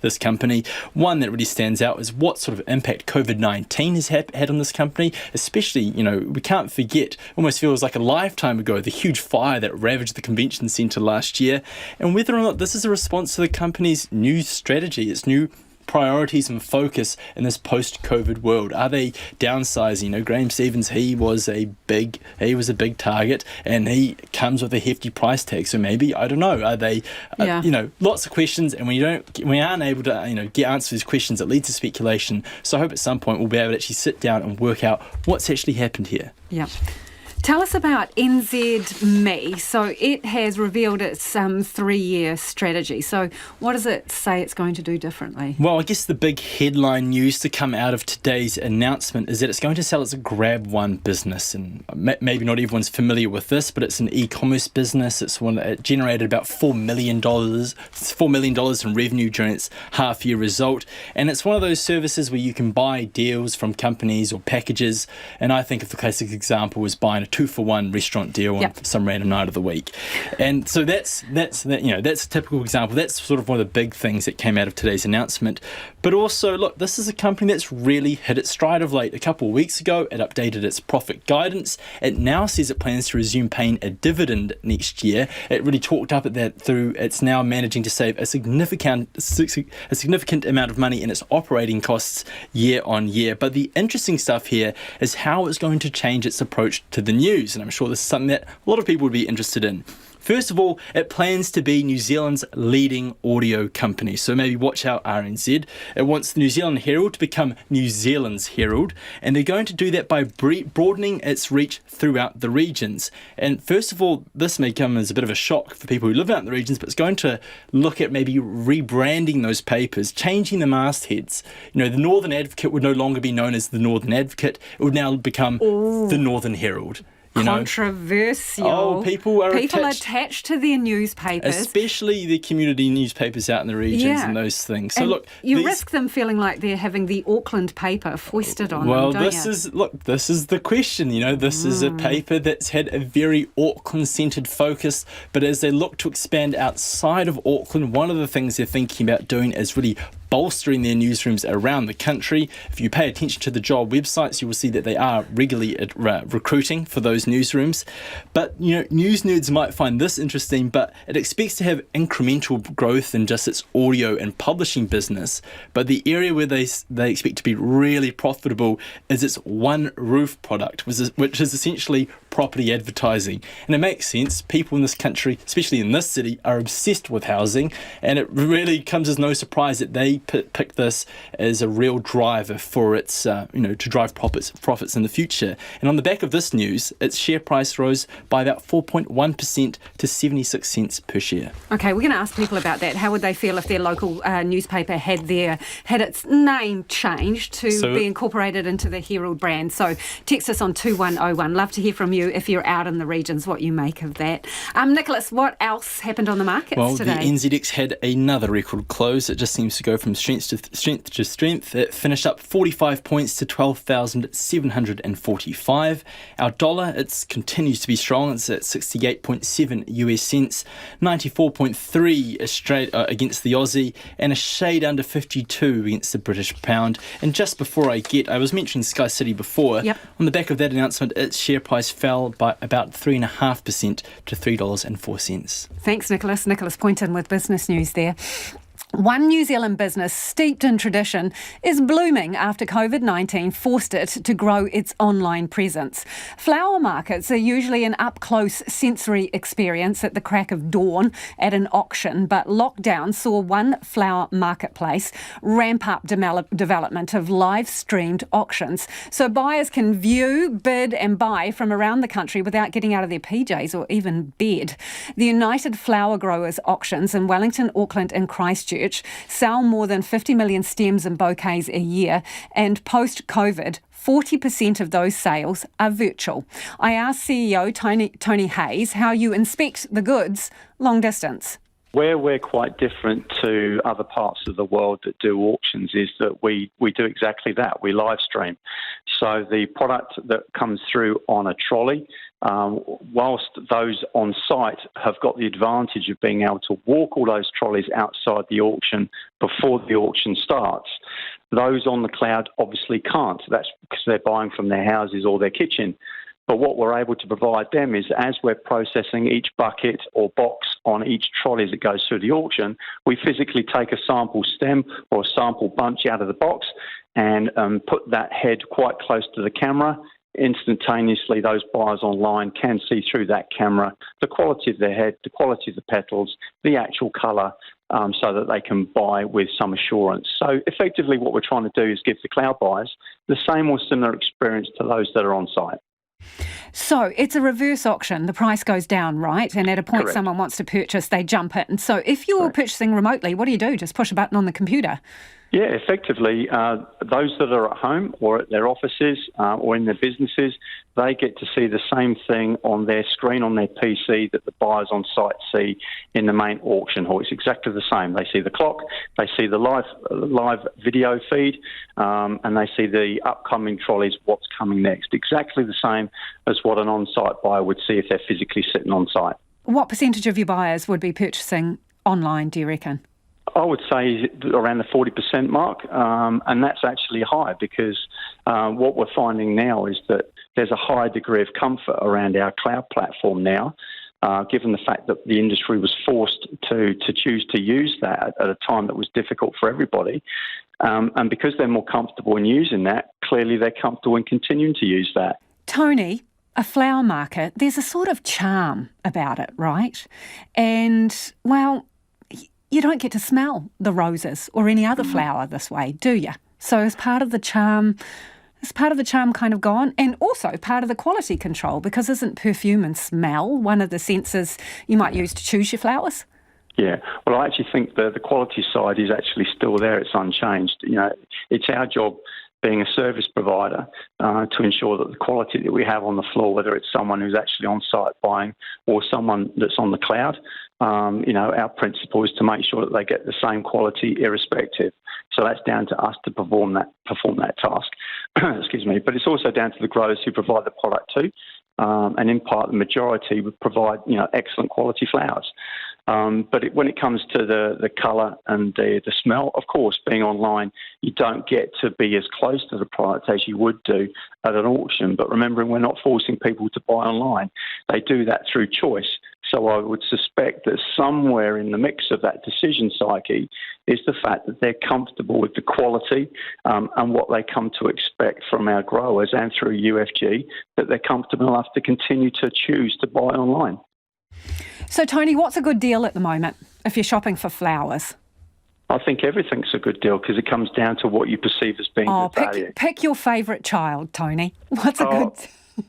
this company. One that really stands out is what sort of impact COVID-19 has had on this company, especially, we can't forget, almost feels like a lifetime ago, the huge fire that ravaged the convention centre last year, and whether or not this is a response to the company's new strategy, its new priorities and focus in this post-COVID world. Are they downsizing? Graham Stevens, he was a big target, and he comes with a hefty price tag. So maybe, I don't know, are they, lots of questions, and when we aren't able to, get answers to these questions, it leads to speculation. So I hope at some point we'll be able to actually sit down and work out what's actually happened here. Yeah. Tell us about NZME. So it has revealed its 3-year strategy. So what does it say it's going to do differently? Well, I guess the big headline news to come out of today's announcement is that it's going to sell its Grab One business. And maybe not everyone's familiar with this, but it's an e-commerce business. It's one that generated about $4 million in revenue during its half-year result. And it's one of those services where you can buy deals from companies or packages. And I think of the classic example was buying a 2-for-1 restaurant deal on some random night of the week. And so that's a typical example. That's sort of one of the big things that came out of today's announcement. But also, look, this is a company that's really hit its stride of late. A couple of weeks ago, it updated its profit guidance. It now says it plans to resume paying a dividend next year. It really talked up at that through it's now managing to save a significant amount of money in its operating costs year on year. But the interesting stuff here is how it's going to change its approach to the news, and I'm sure this is something that a lot of people would be interested in. First of all, it plans to be New Zealand's leading audio company. So maybe watch out, RNZ. It wants the New Zealand Herald to become New Zealand's Herald, and they're going to do that by broadening its reach throughout the regions. And first of all, this may come as a bit of a shock for people who live out in the regions, but it's going to look at maybe rebranding those papers, changing the mastheads. You know, the Northern Advocate would no longer be known as the Northern Advocate. It would now become the Northern Herald. Controversial. Oh, people are attached to their newspapers. Especially the community newspapers out in the regions and those things. So and look, you risk them feeling like they're having the Auckland paper foisted on them, don't this is the question. You know, this is a paper that's had a very Auckland-centred focus, but as they look to expand outside of Auckland, one of the things they're thinking about doing is really bolstering their newsrooms around the country. If you pay attention to the job websites, you will see that they are regularly recruiting for those newsrooms. But, you know, news nerds might find this interesting, but it expects to have incremental growth in just its audio and publishing business. But the area where they expect to be really profitable is its One Roof product, which is essentially property advertising. And it makes sense. People in this country, especially in this city, are obsessed with housing, and it really comes as no surprise that they pick this as a real driver for its, to drive profits in the future. And on the back of this news, its share price rose by about 4.1% to 76 cents per share. Okay, we're going to ask people about that. How would they feel if their local newspaper had its name changed to be incorporated into the Herald brand? So text us on 2101. Love to hear from you if you're out in the regions, what you make of that. Nicholas, what else happened on the markets today? Well, the NZX had another record close. It just seems to go from strength to strength. It finished up 45 points to 12,745. Our dollar, it continues to be strong. It's at 68.7 US cents, 94.3 against the Aussie, and a shade under 52 against the British pound. And just before I was mentioning SkyCity before. Yep. On the back of that announcement, its share price fell by about 3.5% to $3.04. Thanks, Nicholas. Nicholas Poynton with business news there. One New Zealand business steeped in tradition is blooming after COVID-19 forced it to grow its online presence. Flower markets are usually an up-close sensory experience at the crack of dawn at an auction, but lockdown saw one flower marketplace ramp up development of live-streamed auctions, so buyers can view, bid and buy from around the country without getting out of their PJs or even bed. The United Flower Growers auctions in Wellington, Auckland and Christchurch sell more than 50 million stems and bouquets a year, and post-COVID, 40% of those sales are virtual. I asked CEO Tony Hayes how you inspect the goods long distance. Where we're quite different to other parts of the world that do auctions is that we do exactly that. We live stream. So the product that comes through on a trolley, whilst those on site have got the advantage of being able to walk all those trolleys outside the auction before the auction starts, those on the cloud obviously can't. That's because they're buying from their houses or their kitchen. But what we're able to provide them is, as we're processing each bucket or box on each trolley as it goes through the auction, we physically take a sample stem or a sample bunch out of the box and put that head quite close to the camera. Instantaneously, those buyers online can see through that camera the quality of their head, the quality of the petals, the actual colour, so that they can buy with some assurance. So effectively what we're trying to do is give the cloud buyers the same or similar experience to those that are on site. So it's a reverse auction. The price goes down, right? And at a point Correct. Someone wants to purchase, they jump in. So if you're purchasing remotely, what do? Just push a button on the computer? Yeah, effectively, those that are at home or at their offices or in their businesses, they get to see the same thing on their screen, on their PC, that the buyers on site see in the main auction hall. It's exactly the same. They see the clock, they see the live video feed, and they see the upcoming trolleys, what's coming next. Exactly the same as what an on-site buyer would see if they're physically sitting on site. What percentage of your buyers would be purchasing online, do you reckon? I would say around the 40% mark, and that's actually high because what we're finding now is that there's a high degree of comfort around our cloud platform now, given the fact that the industry was forced to choose to use that at a time that was difficult for everybody. And because they're more comfortable in using that, clearly they're comfortable in continuing to use that. Tony, a flower market, there's a sort of charm about it, right? And, well, you don't get to smell the roses or any other flower this way, do you? So as part of the charm kind of gone? And also part of the quality control, because isn't perfume and smell one of the senses you might use to choose your flowers? Yeah, well, I actually think the quality side is actually still there. It's unchanged. You know, it's our job, being a service provider, to ensure that the quality that we have on the floor, whether it's someone who's actually on site buying or someone that's on the cloud, our principle is to make sure that they get the same quality irrespective. So that's down to us to perform that task. Excuse me. But it's also down to the growers who provide the product too, and in part the majority would provide excellent quality flowers. But when it comes to the colour and the smell, of course, being online, you don't get to be as close to the product as you would do at an auction. But remembering, we're not forcing people to buy online. They do that through choice. So I would suspect that somewhere in the mix of that decision psyche is the fact that they're comfortable with the quality and what they come to expect from our growers and through UFG, that they're comfortable enough to continue to choose to buy online. So, Tony, what's a good deal at the moment if you're shopping for flowers? I think everything's a good deal because it comes down to what you perceive as being good value. Pick your favourite child, Tony. What's a good...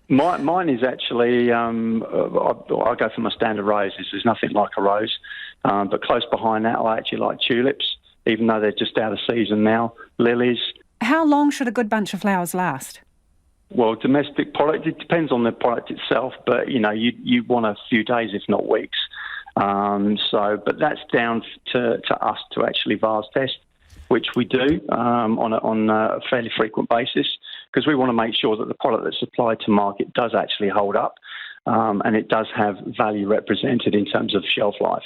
Mine is actually, I go for my standard roses. There's nothing like a rose. But close behind that, I actually like tulips, even though they're just out of season now. Lilies. How long should a good bunch of flowers last? Well, domestic product, it depends on the product itself, but, you want a few days, if not weeks. But that's down to us to actually vase test, which we do on a fairly frequent basis, because we want to make sure that the product that's supplied to market does actually hold up, and it does have value represented in terms of shelf life.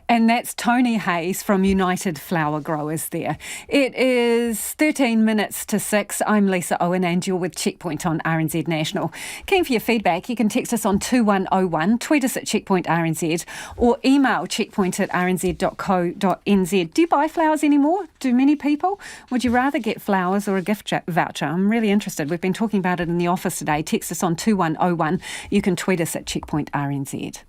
And that's Tony Hayes from United Flower Growers there. It is 13 minutes to 6. I'm Lisa Owen and you're with Checkpoint on RNZ National. Keen for your feedback, you can text us on 2101, tweet us at Checkpoint RNZ or email checkpoint@rnz.co.nz. Do you buy flowers anymore? Do many people? Would you rather get flowers or a gift voucher? I'm really interested. We've been talking about it in the office today. Text us on 2101. You can tweet us at Checkpoint RNZ.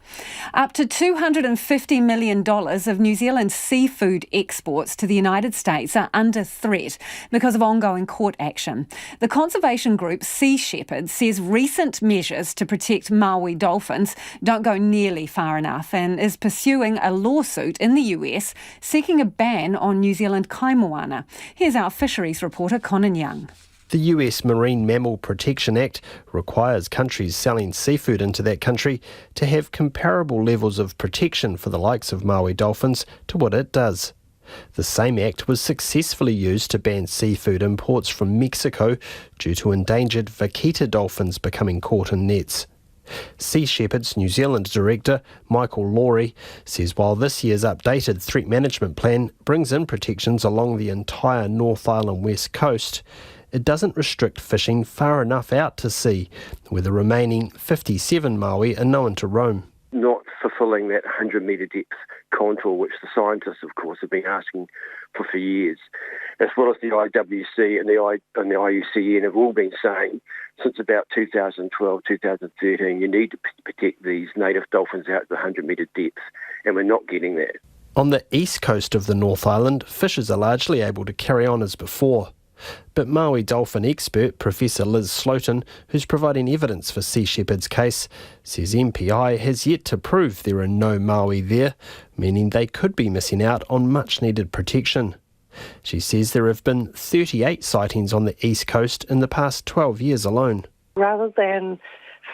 Up to $250 million of New Zealand's seafood exports to the United States are under threat because of ongoing court action. The conservation group Sea Shepherd says recent measures to protect Maui dolphins don't go nearly far enough and is pursuing a lawsuit in the US seeking a ban on New Zealand kaimoana. Here's our fisheries reporter Conan Young. The US Marine Mammal Protection Act requires countries selling seafood into that country to have comparable levels of protection for the likes of Maui dolphins to what it does. The same act was successfully used to ban seafood imports from Mexico due to endangered vaquita dolphins becoming caught in nets. Sea Shepherd's New Zealand director, Michael Laurie, says while this year's updated threat management plan brings in protections along the entire North Island west coast, it doesn't restrict fishing far enough out to sea, where the remaining 57 Maui are known to roam. Not fulfilling that 100-metre depth contour, which the scientists, of course, have been asking for years, as well as the IWC and the IUCN have all been saying since about 2012, 2013, you need to protect these native dolphins out to 100-metre depth, and we're not getting that. On the east coast of the North Island, fishers are largely able to carry on as before. But Maui dolphin expert Professor Liz Slotin, who's providing evidence for Sea Shepherd's case, says MPI has yet to prove there are no Maui there, meaning they could be missing out on much-needed protection. She says there have been 38 sightings on the east coast in the past 12 years alone. Rather than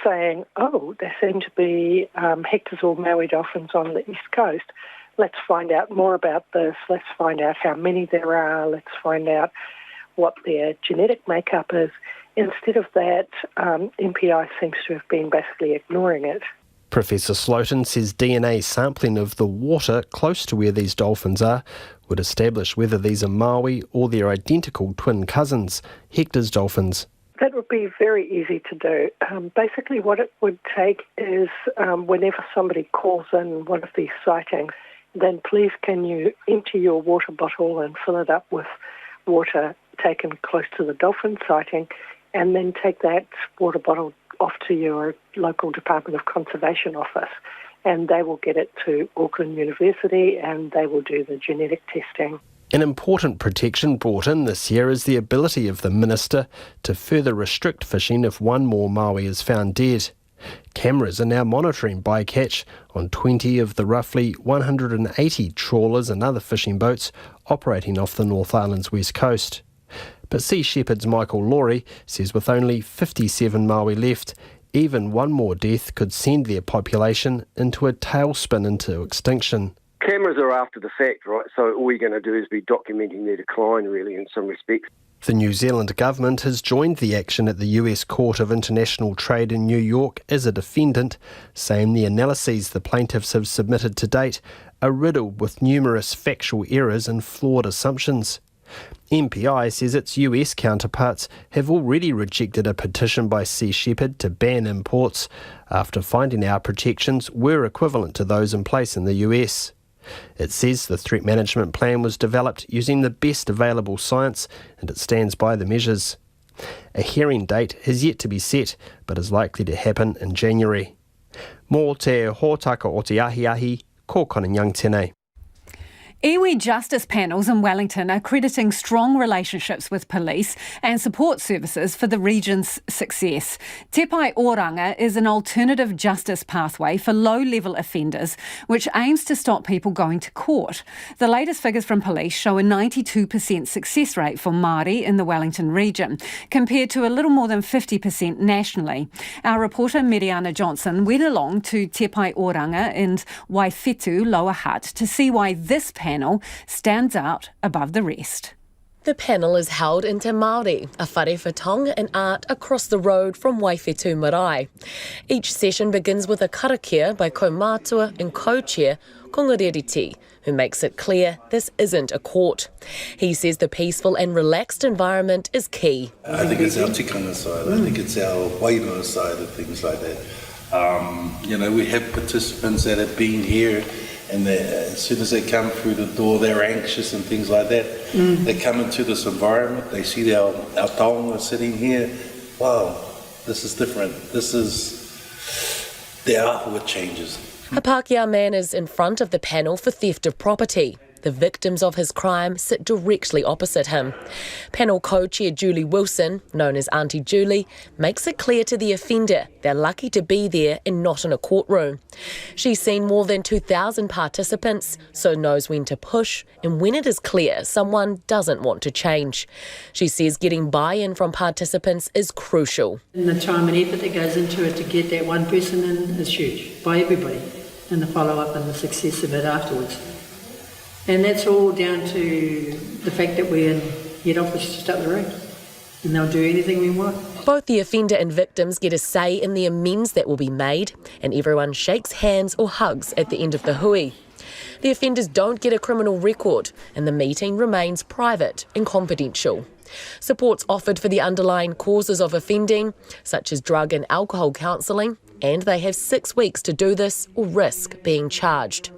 saying, there seem to be hectares or Maui dolphins on the east coast, let's find out more about this, let's find out how many there are, let's find out what their genetic makeup is. Instead of that, MPI seems to have been basically ignoring it. Professor Slotin says DNA sampling of the water close to where these dolphins are would establish whether these are Maui or their identical twin cousins, Hector's dolphins. That would be very easy to do. Basically what it would take is whenever somebody calls in one of these sightings, then please can you empty your water bottle and fill it up with water taken close to the dolphin sighting, and then take that water bottle off to your local Department of Conservation office, and they will get it to Auckland University and they will do the genetic testing. An important protection brought in this year is the ability of the Minister to further restrict fishing if one more Maui is found dead. Cameras are now monitoring bycatch on 20 of the roughly 180 trawlers and other fishing boats operating off the North Island's west coast. But Sea Shepherd's Michael Laurie says with only 57 Maui left, even one more death could send their population into a tailspin into extinction. Cameras are after the fact, right? So all you're going to do is be documenting their decline, really, in some respects. The New Zealand government has joined the action at the US Court of International Trade in New York as a defendant, saying the analyses the plaintiffs have submitted to date are riddled with numerous factual errors and flawed assumptions. MPI says its US counterparts have already rejected a petition by Sea Shepherd to ban imports after finding our protections were equivalent to those in place in the US. It says the threat management plan was developed using the best available science and it stands by the measures. A hearing date has yet to be set, but is likely to happen in January. Mō te hōtaka o te ahi, ko Konanyang tēnei. Iwi justice panels in Wellington are crediting strong relationships with police and support services for the region's success. Te Pai Oranga is an alternative justice pathway for low-level offenders, which aims to stop people going to court. The latest figures from police show a 92% success rate for Māori in the Wellington region, compared to a little more than 50% nationally. Our reporter Miriana Johnson went along to Te Pai Oranga and Waifetu Lower Hutt to see why this panel stands out above the rest. The panel is held in Te Māori, a wharewhitong and art across the road from Waifetu Marae. Each session begins with a karakia by kaumātua and co-chair Kongareriti, who makes it clear this isn't a court. He says the peaceful and relaxed environment is key. I think it's our tikanga side, I think it's our wairua side of things like that. We have participants that have been here and as soon as they come through the door, they're anxious and things like that. They come into this environment, they see our taonga sitting here. Wow, this is different. This is the outward changes. A Pākehā man is in front of the panel for theft of property. The victims of his crime sit directly opposite him. Panel co-chair Julie Wilson, known as Auntie Julie, makes it clear to the offender they're lucky to be there and not in a courtroom. She's seen more than 2,000 participants, so knows when to push and when it is clear someone doesn't want to change. She says getting buy-in from participants is crucial. And the time and effort that goes into it to get that one person in is huge, by everybody, and the follow-up and the success of it afterwards. And that's all down to the fact that we're in head office just up the road and they'll do anything we want. Both the offender and victims get a say in the amends that will be made, and everyone shakes hands or hugs at the end of the hui. The offenders don't get a criminal record and the meeting remains private and confidential. Support's offered for the underlying causes of offending, such as drug and alcohol counselling, and they have 6 weeks to do this or risk being charged.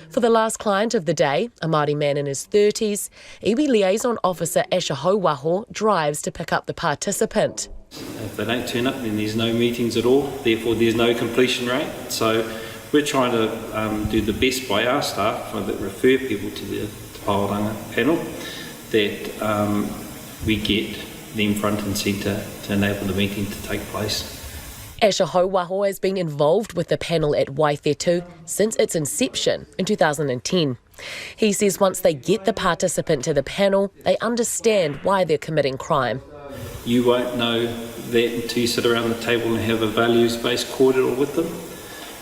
For the last client of the day, a Māori man in his 30s, iwi liaison officer Asha Hauwaho drives to pick up the participant. If they don't turn up, then there's no meetings at all, therefore there's no completion rate. So we're trying to do the best by our staff that refer people to the Paoranga panel, that we get them front and centre to enable the meeting to take place. Asha Hauwaho has been involved with the panel at Waifetu since its inception in 2010. He says once they get the participant to the panel, they understand why they're committing crime. You won't know that until you sit around the table and have a values-based corridor with them.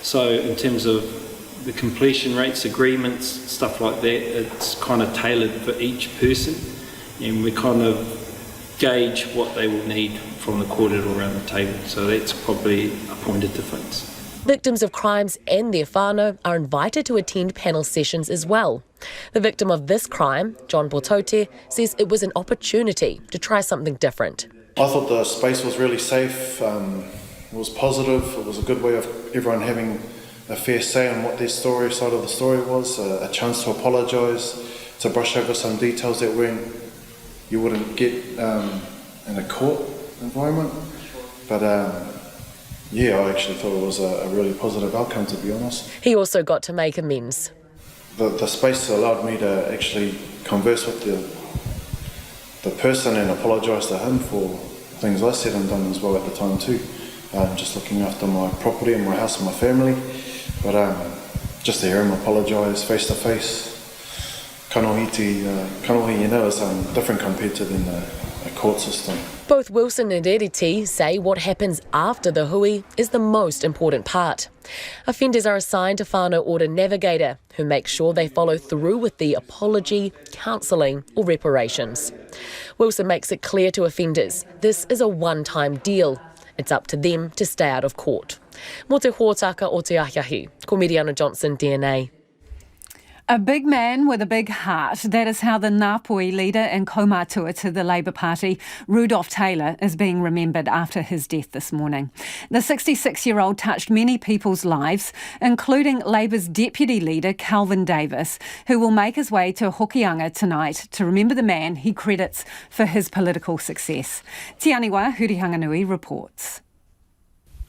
So in terms of the completion rates, agreements, stuff like that, it's kind of tailored for each person, and we kind of gauge what they will need from the corridor around the table. So that's probably a point of difference. Victims of crimes and their whānau are invited to attend panel sessions as well. The victim of this crime, John Portote, says it was an opportunity to try something different. I thought the space was really safe, it was positive, it was a good way of everyone having a fair say on what their side of the story was, a chance to apologise, to brush over some details that you wouldn't get in a court environment. But Yeah, I actually thought it was a really positive outcome, to be honest. He also got to make amends. The space allowed me to actually converse with the person and apologise to him for things I said and done as well at the time too. Just looking after my property and my house and my family. But just to hear him apologise face to face, kanohi, is different compared to a court system. Both Wilson and Eriti say what happens after the hui is the most important part. Offenders are assigned a whānau order navigator who makes sure they follow through with the apology, counselling or reparations. Wilson makes it clear to offenders this is a one-time deal. It's up to them to stay out of court. Mo te hōtaka o te ahiahi, ko Miriana Johnson, DNA. A big man with a big heart. That is how the Ngāpuhi leader and kaumātua to the Labour Party, Rudolph Taylor, is being remembered after his death this morning. The 66-year-old touched many people's lives, including Labour's deputy leader, Kelvin Davis, who will make his way to Hokianga tonight to remember the man he credits for his political success. Te Aniwa Hurihanganui reports.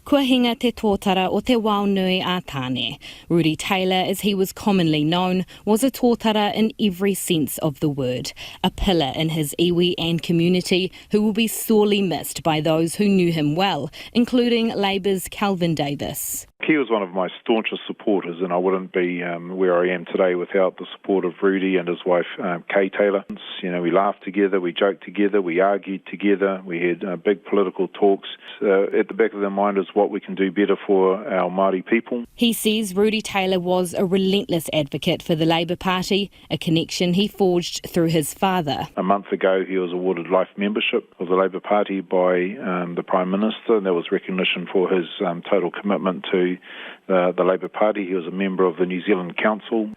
Kua hinga te tōtara o te wao nui a tāne. Rudy Taylor, as he was commonly known, was a tōtara in every sense of the word, a pillar in his iwi and community who will be sorely missed by those who knew him well, including Labour's Kelvin Davis. He was one of my staunchest supporters, and I wouldn't be where I am today without the support of Rudy and his wife, Kay Taylor. You know, we laughed together, we joked together, we argued together, we had big political talks. At the back of their mind is what we can do better for our Māori people. He says Rudy Taylor was a relentless advocate for the Labour Party, a connection he forged through his father. A month ago, he was awarded life membership of the Labour Party by the Prime Minister, and that was recognition for his total commitment to the Labour Party. He was a member of the New Zealand Council.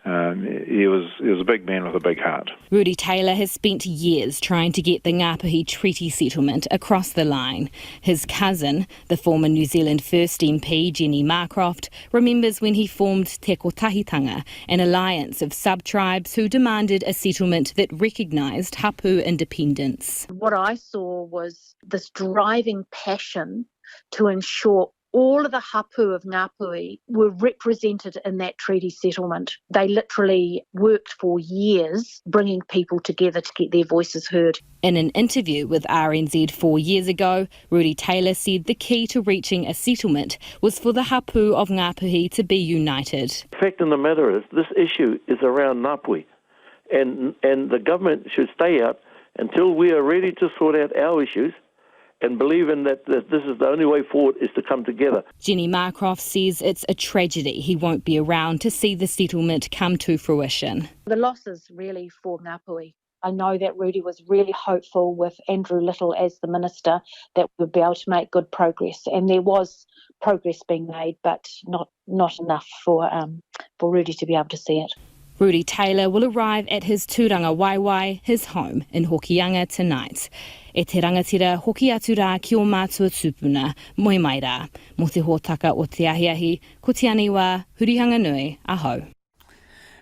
He was a big man with a big heart. Rudy Taylor has spent years trying to get the Ngāpuhi Treaty Settlement across the line. His cousin, the former New Zealand First MP Jenny Marcroft, remembers when he formed Te Kotahitanga, an alliance of sub-tribes who demanded a settlement that recognised hapu independence. What I saw was this driving passion to ensure all of the hapu of Ngāpuhi were represented in that treaty settlement. They literally worked for years bringing people together to get their voices heard. In an interview with RNZ 4 years ago, Rudy Taylor said the key to reaching a settlement was for the hapu of Ngāpuhi to be united. The fact of the matter is, this issue is around Ngāpuhi, and the government should stay out until we are ready to sort out our issues and believe in that this is the only way forward is to come together. Jenny Marcroft says it's a tragedy he won't be around to see the settlement come to fruition. The loss is really for Ngāpuhi. I know that Rudy was really hopeful with Andrew Little as the minister that we'd be able to make good progress, and there was progress being made, but not enough for Rudy to be able to see it. Rudy Taylor will arrive at his tūranga waiwai, his home in Hokianga tonight. E te rangatira hoki atu rā ki o mātua tūpuna, moi mai rā. Mo te hōtaka o te ahiahi, ko te aniwa, hurihanga nui, ahau.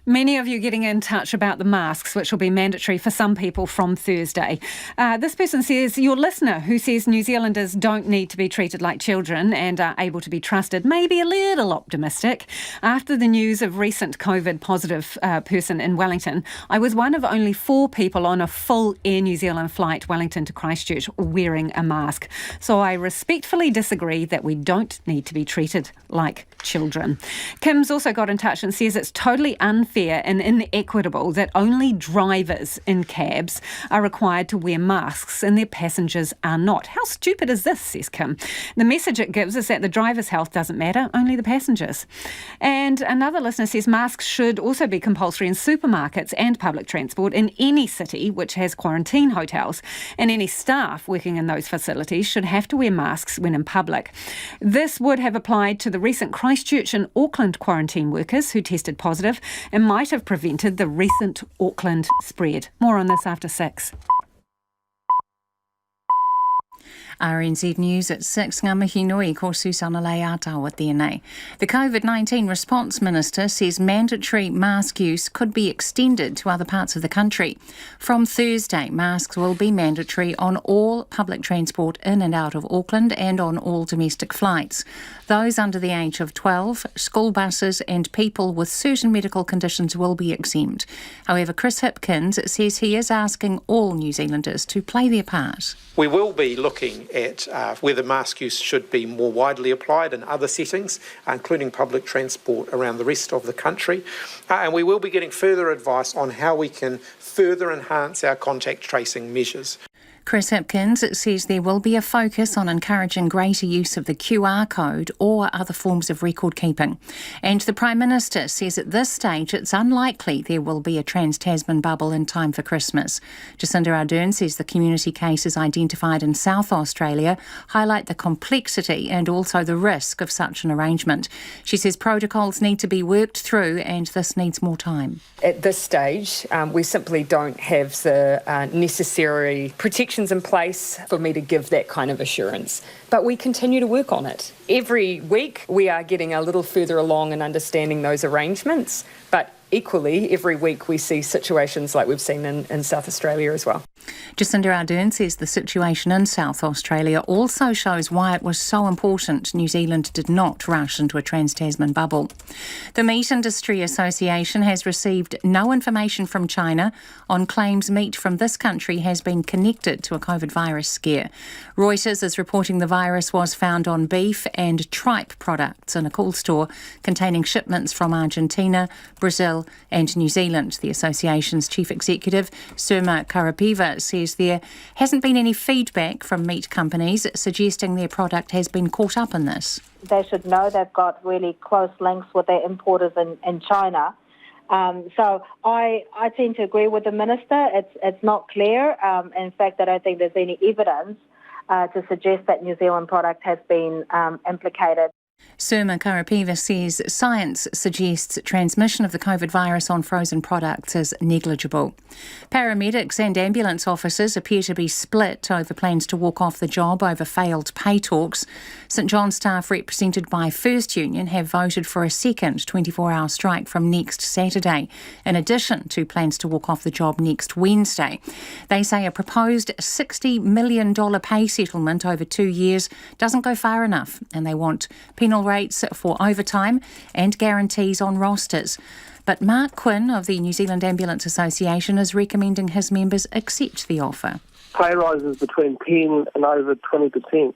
Many of you getting in touch about the masks, which will be mandatory for some people from Thursday. This person says, your listener who says New Zealanders don't need to be treated like children and are able to be trusted may be a little optimistic. After the news of recent COVID positive person in Wellington, I was one of only 4 people on a full Air New Zealand flight Wellington to Christchurch wearing a mask. So I respectfully disagree that we don't need to be treated like children. Kim's also got in touch and says it's totally unfair and inequitable that only drivers in cabs are required to wear masks and their passengers are not. How stupid is this, says Kim. The message it gives is that the driver's health doesn't matter, only the passengers. And another listener says masks should also be compulsory in supermarkets and public transport in any city which has quarantine hotels, and any staff working in those facilities should have to wear masks when in public. This would have applied to the recent Christchurch and Auckland quarantine workers who tested positive and might have prevented the recent Auckland spread. More on this after 6. RNZ News at 6, ngā mihi nui ko Susana Leata tēnei. The COVID-19 response minister says mandatory mask use could be extended to other parts of the country. From Thursday, masks will be mandatory on all public transport in and out of Auckland and on all domestic flights. Those under the age of 12, school buses and people with certain medical conditions will be exempt. However, Chris Hipkins says he is asking all New Zealanders to play their part. We will be looking at whether mask use should be more widely applied in other settings, including public transport around the rest of the country. And we will be getting further advice on how we can further enhance our contact tracing measures. Chris Hipkins says there will be a focus on encouraging greater use of the QR code or other forms of record keeping. And the Prime Minister says at this stage it's unlikely there will be a trans-Tasman bubble in time for Christmas. Jacinda Ardern says the community cases identified in South Australia highlight the complexity and also the risk of such an arrangement. She says protocols need to be worked through and this needs more time. At this stage, we simply don't have the necessary protections in place for me to give that kind of assurance. But we continue to work on it. Every week we are getting a little further along in understanding those arrangements, but equally every week we see situations like we've seen in South Australia as well. Jacinda Ardern says the situation in South Australia also shows why it was so important New Zealand did not rush into a trans-Tasman bubble. The Meat Industry Association has received no information from China on claims meat from this country has been connected to a COVID virus scare. Reuters is reporting the virus was found on beef and tripe products in a cool store containing shipments from Argentina, Brazil and New Zealand. The association's chief executive, Surma Karapiva, says there hasn't been any feedback from meat companies suggesting their product has been caught up in this. They should know they've got really close links with their importers in China. So I tend to agree with the Minister. It's not clear. In fact, I don't think there's any evidence to suggest that New Zealand product has been implicated. Surma Karapiva says science suggests transmission of the COVID virus on frozen products is negligible. Paramedics and ambulance officers appear to be split over plans to walk off the job over failed pay talks. St John's staff represented by First Union have voted for a second 24-hour strike from next Saturday, in addition to plans to walk off the job next Wednesday. They say a proposed $60 million pay settlement over 2 years doesn't go far enough, and they want penal rates for overtime and guarantees on rosters. But Mark Quinn of the New Zealand Ambulance Association is recommending his members accept the offer. Pay rises between 10 and over 20%.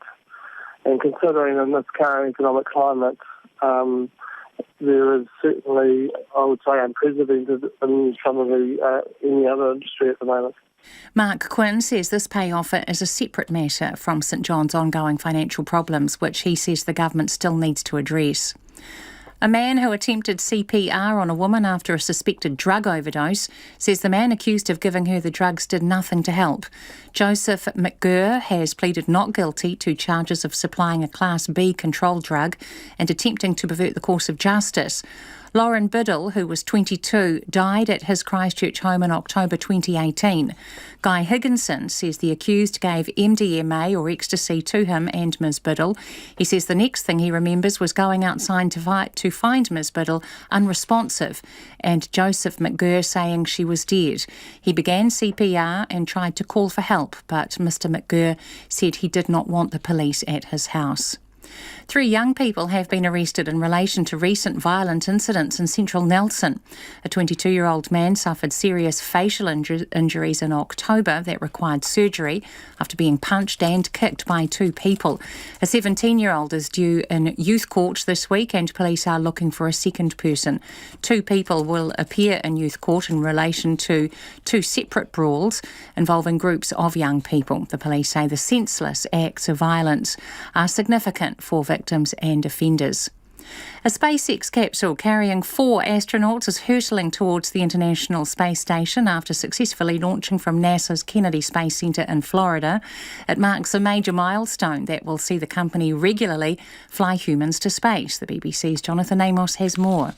And considering in this current economic climate, there is certainly, I would say, unprecedented in some of any other industry at the moment. Mark Quinn says this pay offer is a separate matter from St John's ongoing financial problems, which he says the government still needs to address. A man who attempted CPR on a woman after a suspected drug overdose says the man accused of giving her the drugs did nothing to help. Joseph McGurr has pleaded not guilty to charges of supplying a Class B controlled drug and attempting to pervert the course of justice. Lauren Biddle, who was 22, died at his Christchurch home in October 2018. Guy Higginson says the accused gave MDMA or ecstasy to him and Ms Biddle. He says the next thing he remembers was going outside to find Ms Biddle unresponsive and Joseph McGurr saying she was dead. He began CPR and tried to call for help, but Mr McGurr said he did not want the police at his house. 3 young people have been arrested in relation to recent violent incidents in central Nelson. A 22-year-old man suffered serious facial injuries in October that required surgery after being punched and kicked by 2 people. A 17-year-old is due in youth court this week and police are looking for a second person. 2 people will appear in youth court in relation to 2 separate brawls involving groups of young people. The police say the senseless acts of violence are significant for victims and offenders. A Spacex capsule carrying 4 astronauts is hurtling towards the International Space Station after successfully launching from NASA's Kennedy Space Center in Florida. It marks a major milestone that will see the company regularly fly humans to space. The BBC's Jonathan Amos has more.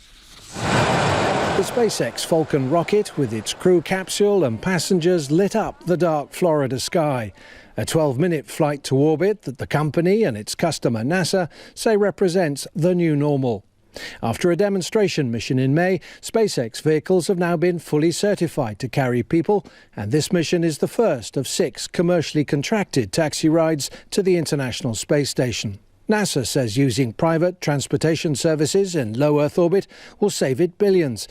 The Spacex Falcon rocket, with its crew capsule and passengers, lit up the dark Florida sky. A 12-minute flight to orbit that the company and its customer NASA say represents the new normal. After a demonstration mission in May, SpaceX vehicles have now been fully certified to carry people, and this mission is the first of 6 commercially contracted taxi rides to the International Space Station. NASA says using private transportation services in low Earth orbit will save it billions.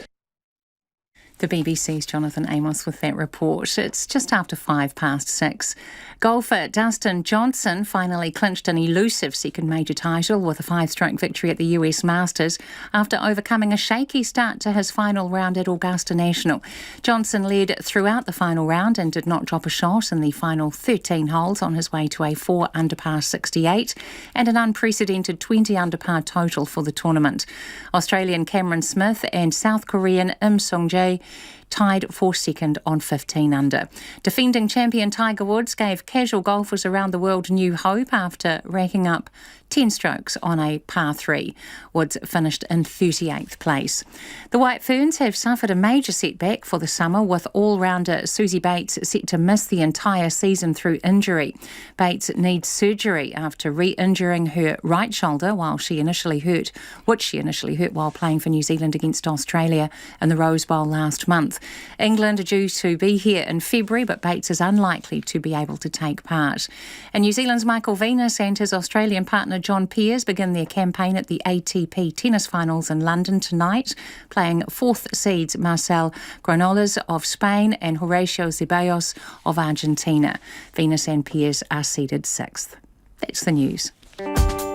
The BBC's Jonathan Amos with that report. It's just after 6:05. Golfer Dustin Johnson finally clinched an elusive second major title with a 5-stroke victory at the US Masters after overcoming a shaky start to his final round at Augusta National. Johnson led throughout the final round and did not drop a shot in the final 13 holes on his way to a 4-under par 68 and an unprecedented 20-under par total for the tournament. Australian Cameron Smith and South Korean Im Sung-jae tied for second on 15 under. Defending champion Tiger Woods gave casual golfers around the world new hope after racking up 10 strokes on a par 3. Woods finished in 38th place. The White Ferns have suffered a major setback for the summer, with all-rounder Susie Bates set to miss the entire season through injury. Bates needs surgery after re-injuring her right shoulder, which she initially hurt while playing for New Zealand against Australia in the Rose Bowl last month. England are due to be here in February, but Bates is unlikely to be able to take part. And New Zealand's Michael Venus and his Australian partner John Peers begin their campaign at the ATP tennis finals in London tonight, playing 4th seeds Marcel Granollers of Spain and Horacio Zeballos of Argentina. Venus and Peers are seeded 6th. That's the news.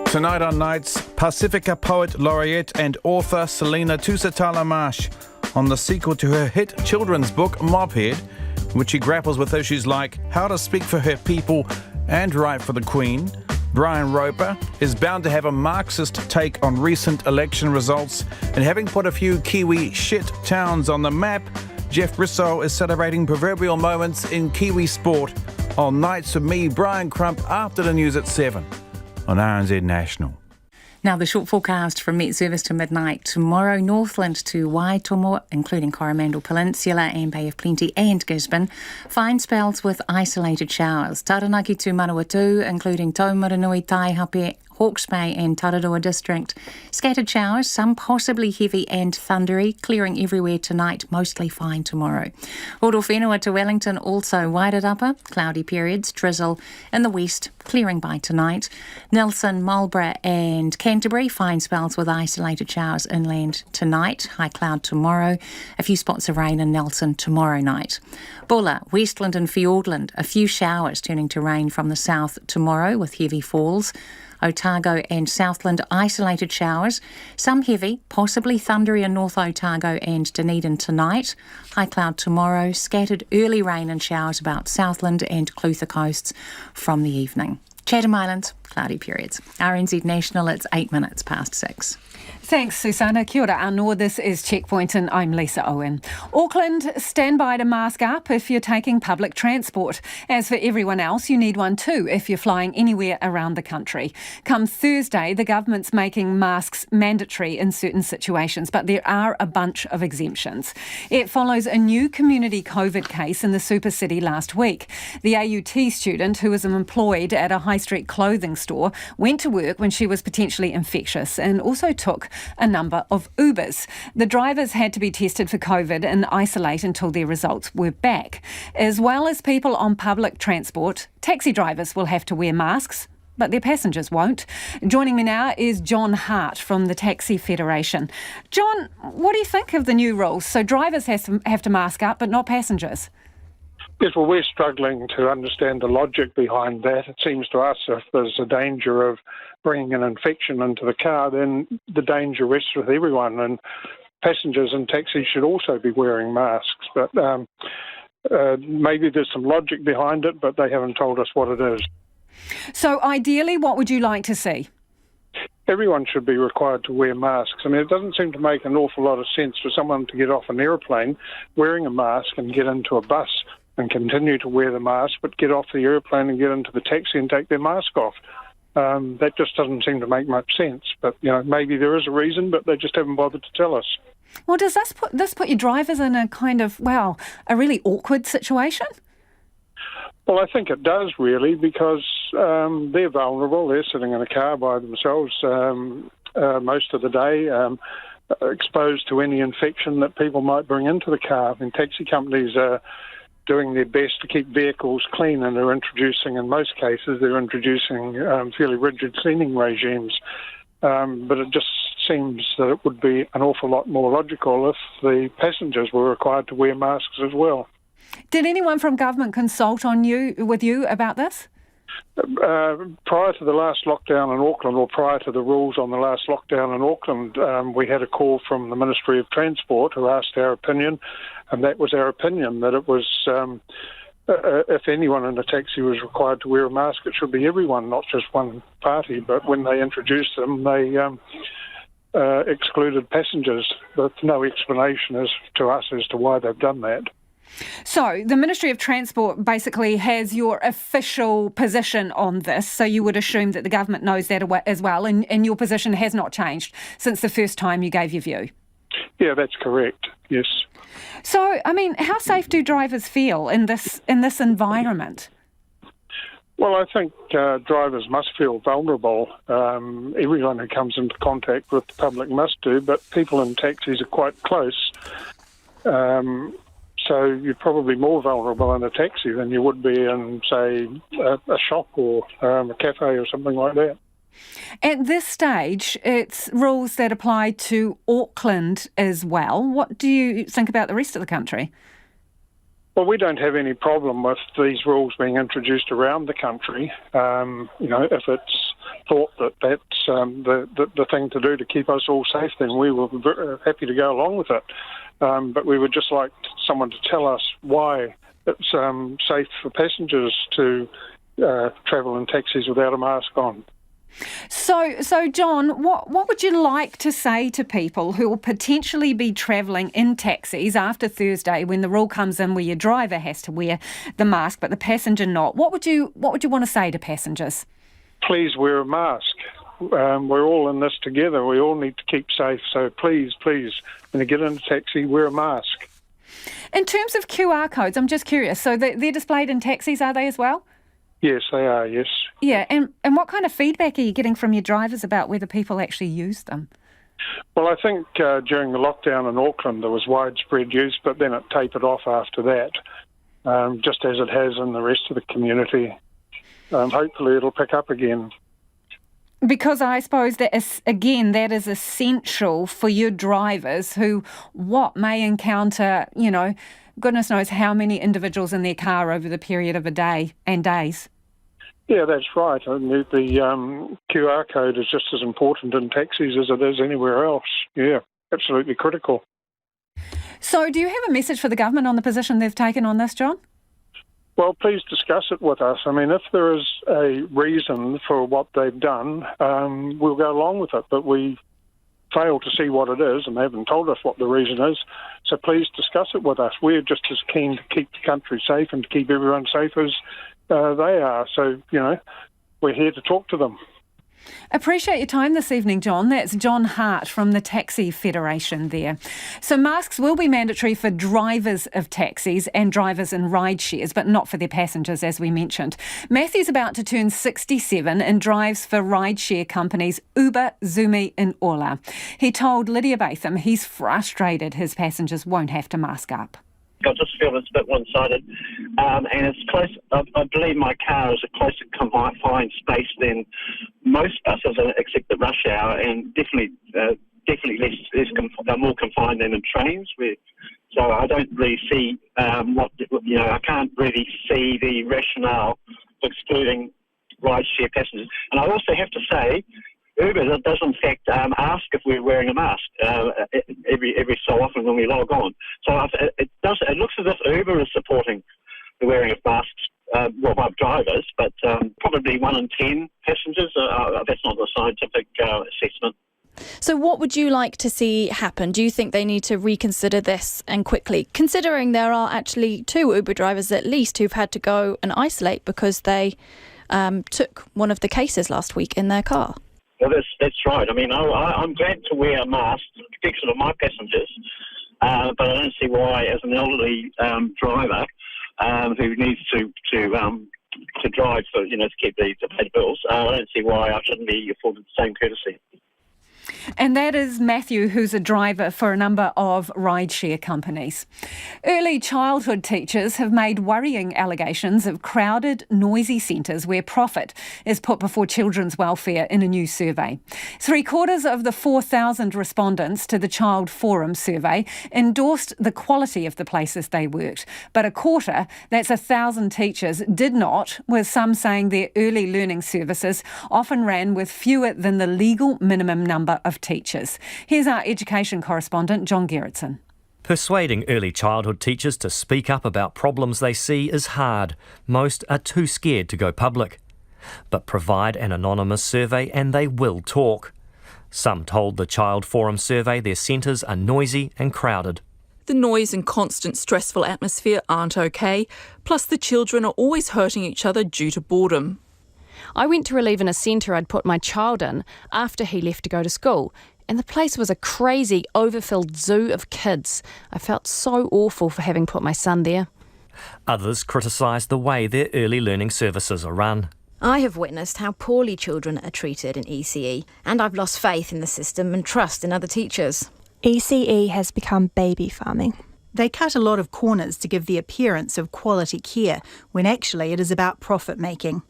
Tonight on Nights, Pacifica poet laureate and author Selena Tusitala-Marsh on the sequel to her hit children's book Mobhead, in which she grapples with issues like how to speak for her people and write for the Queen. Brian Roper is bound to have a Marxist take on recent election results, and having put a few Kiwi shit towns on the map, Jeff Rissow is celebrating proverbial moments in Kiwi sport on Nights with me, Brian Crump, after the news at 7 on RNZ National. Now, the short forecast from Met Service to midnight tomorrow: Northland to Waitomo, including Coromandel Peninsula and Bay of Plenty and Gisborne. Fine spells with isolated showers. Taranaki to Manawatu, including Taumaranui, Taihape, Hawke's Bay and Tararua District. Scattered showers, some possibly heavy and thundery, clearing everywhere tonight, mostly fine tomorrow. Horowhenua to Wellington, also Wairarapa, cloudy periods, drizzle in the west, clearing by tonight. Nelson, Marlborough and Canterbury, fine spells with isolated showers inland tonight, high cloud tomorrow. A few spots of rain in Nelson tomorrow night. Bulla, Westland and Fiordland, a few showers turning to rain from the south tomorrow with heavy falls. Otago and Southland, isolated showers, some heavy, possibly thundery in North Otago and Dunedin tonight. High cloud tomorrow, scattered early rain and showers about Southland and Clutha coasts from the evening. Chatham Islands, cloudy periods. RNZ National, it's 6:08. Thanks, Susanna. Kia ora anō. This is Checkpoint and I'm Lisa Owen. Auckland, stand by to mask up if you're taking public transport. As for everyone else, you need one too if you're flying anywhere around the country. Come Thursday, the government's making masks mandatory in certain situations, but there are a bunch of exemptions. It follows a new community COVID case in the super city last week. The AUT student, who was employed at a high street clothing store, went to work when she was potentially infectious and also took a number of Ubers. The drivers had to be tested for COVID and isolate until their results were back. As well as people on public transport, taxi drivers will have to wear masks, but their passengers won't. Joining me now is John Hart from the Taxi Federation. John, what do you think of the new rules? So drivers have to mask up, but not passengers. Yes, well, we're struggling to understand the logic behind that. It seems to us if there's a danger of bringing an infection into the car, then the danger rests with everyone, and passengers in taxis should also be wearing masks. But maybe there's some logic behind it, but they haven't told us what it is. So ideally, what would you like to see? Everyone should be required to wear masks. I mean, it doesn't seem to make an awful lot of sense for someone to get off an aeroplane wearing a mask and get into a bus and continue to wear the mask, but get off the aeroplane and get into the taxi and take their mask off. That just doesn't seem to make much sense. But, maybe there is a reason, but they just haven't bothered to tell us. Well, does this put your drivers in a kind of, a really awkward situation? Well, I think it does really, because they're vulnerable. They're sitting in a car by themselves most of the day, exposed to any infection that people might bring into the car. And taxi companies are doing their best to keep vehicles clean, and in most cases, they're introducing fairly rigid cleaning regimes. But it just seems that it would be an awful lot more logical if the passengers were required to wear masks as well. Did anyone from government consult with you about this? Prior to the last lockdown in Auckland, or prior to the rules on the last lockdown in Auckland, we had a call from the Ministry of Transport who asked our opinion, and that was our opinion, that it was, if anyone in a taxi was required to wear a mask, it should be everyone, not just one party. But when they introduced them, they excluded passengers, with no explanation to us as to why they've done that. So the Ministry of Transport basically has your official position on this, so you would assume that the government knows that as well, and your position has not changed since the first time you gave your view? Yeah, that's correct, yes. So, how safe do drivers feel in this environment? Well, I think drivers must feel vulnerable. Everyone who comes into contact with the public must do, but people in taxis are quite close. So you're probably more vulnerable in a taxi than you would be in, say, a shop or a cafe or something like that. At this stage, it's rules that apply to Auckland as well. What do you think about the rest of the country? Well, we don't have any problem with these rules being introduced around the country. If it's thought that that's the thing to do to keep us all safe, then we were very happy to go along with it. But we would just like someone to tell us why it's safe for passengers to travel in taxis without a mask on. So John, what would you like to say to people who will potentially be travelling in taxis after Thursday, when the rule comes in where your driver has to wear the mask but the passenger not? What would you want to say to passengers? Please wear a mask. We're all in this together. We all need to keep safe. So please, when you get in a taxi, wear a mask. In terms of QR codes, I'm just curious. So they're displayed in taxis, are they as well? Yes, they are, yes. Yeah, and what kind of feedback are you getting from your drivers about whether people actually use them? Well, I think during the lockdown in Auckland there was widespread use, but then it tapered off after that, just as it has in the rest of the community. Hopefully it'll pick up again. Because I suppose that is essential for your drivers who may encounter, goodness knows how many individuals in their car over the period of a day and days. Yeah, that's right. The QR code is just as important in taxis as it is anywhere else. Yeah, absolutely critical. So do you have a message for the government on the position they've taken on this, John? Well, please discuss it with us. If there is a reason for what they've done, we'll go along with it. But we fail to see what it is, and they haven't told us what the reason is. So please discuss it with us. We're just as keen to keep the country safe and to keep everyone safe as they are. So, we're here to talk to them. Appreciate your time this evening, John. That's John Hart from the Taxi Federation there. So masks will be mandatory for drivers of taxis and drivers in ride shares, but not for their passengers, as we mentioned. Matthew's about to turn 67 and drives for ride share companies Uber, ZooMe and Ola. He told Lydia Batham he's frustrated his passengers won't have to mask up. I just feel it's a bit one-sided, and it's close. I believe my car is a closer confined space than most buses, except the rush hour, and definitely more confined than in trains. So I don't really see I can't really see the rationale for excluding ride-share passengers. And I also have to say, Uber does in fact ask if we're wearing a mask every so often when we log on. So it looks as if Uber is supporting the wearing of masks by drivers, but probably 1 in 10 passengers. That's not the scientific assessment. So what would you like to see happen? Do you think they need to reconsider this and quickly, considering there are actually 2 Uber drivers at least who've had to go and isolate because they took one of the cases last week in their car? Well, that's right. I mean, I'm glad to wear a mask for protection of my passengers, but I don't see why, as an elderly driver who needs to drive for, to keep the paid bills, I don't see why I shouldn't be afforded the same courtesy. And that is Matthew, who's a driver for a number of rideshare companies. Early childhood teachers have made worrying allegations of crowded, noisy centres where profit is put before children's welfare in a new survey. 3/4 of the 4,000 respondents to the Child Forum survey endorsed the quality of the places they worked, but a quarter, that's 1,000 teachers, did not, with some saying their early learning services often ran with fewer than the legal minimum number of teachers. Here's our education correspondent, John Gerritsen. Persuading early childhood teachers to speak up about problems they see is hard. Most are too scared to go public. But provide an anonymous survey and they will talk. Some told the Child Forum survey their centres are noisy and crowded. The noise and constant stressful atmosphere aren't okay, plus the children are always hurting each other due to boredom. I went to relieve in a centre I'd put my child in after he left to go to school, and the place was a crazy, overfilled zoo of kids. I felt so awful for having put my son there. Others criticised the way their early learning services are run. I have witnessed how poorly children are treated in ECE, and I've lost faith in the system and trust in other teachers. ECE has become baby farming. They cut a lot of corners to give the appearance of quality care, when actually it is about profit making.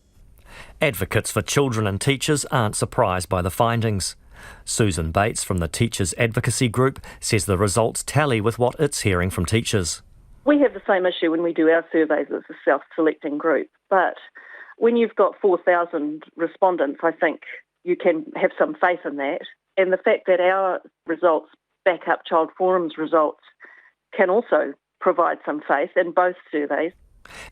Advocates for children and teachers aren't surprised by the findings. Susan Bates from the Teachers Advocacy Group says the results tally with what it's hearing from teachers. We have the same issue when we do our surveys as a self-selecting group, but when you've got 4,000 respondents, I think you can have some faith in that. And the fact that our results back up Child Forum's results can also provide some faith in both surveys.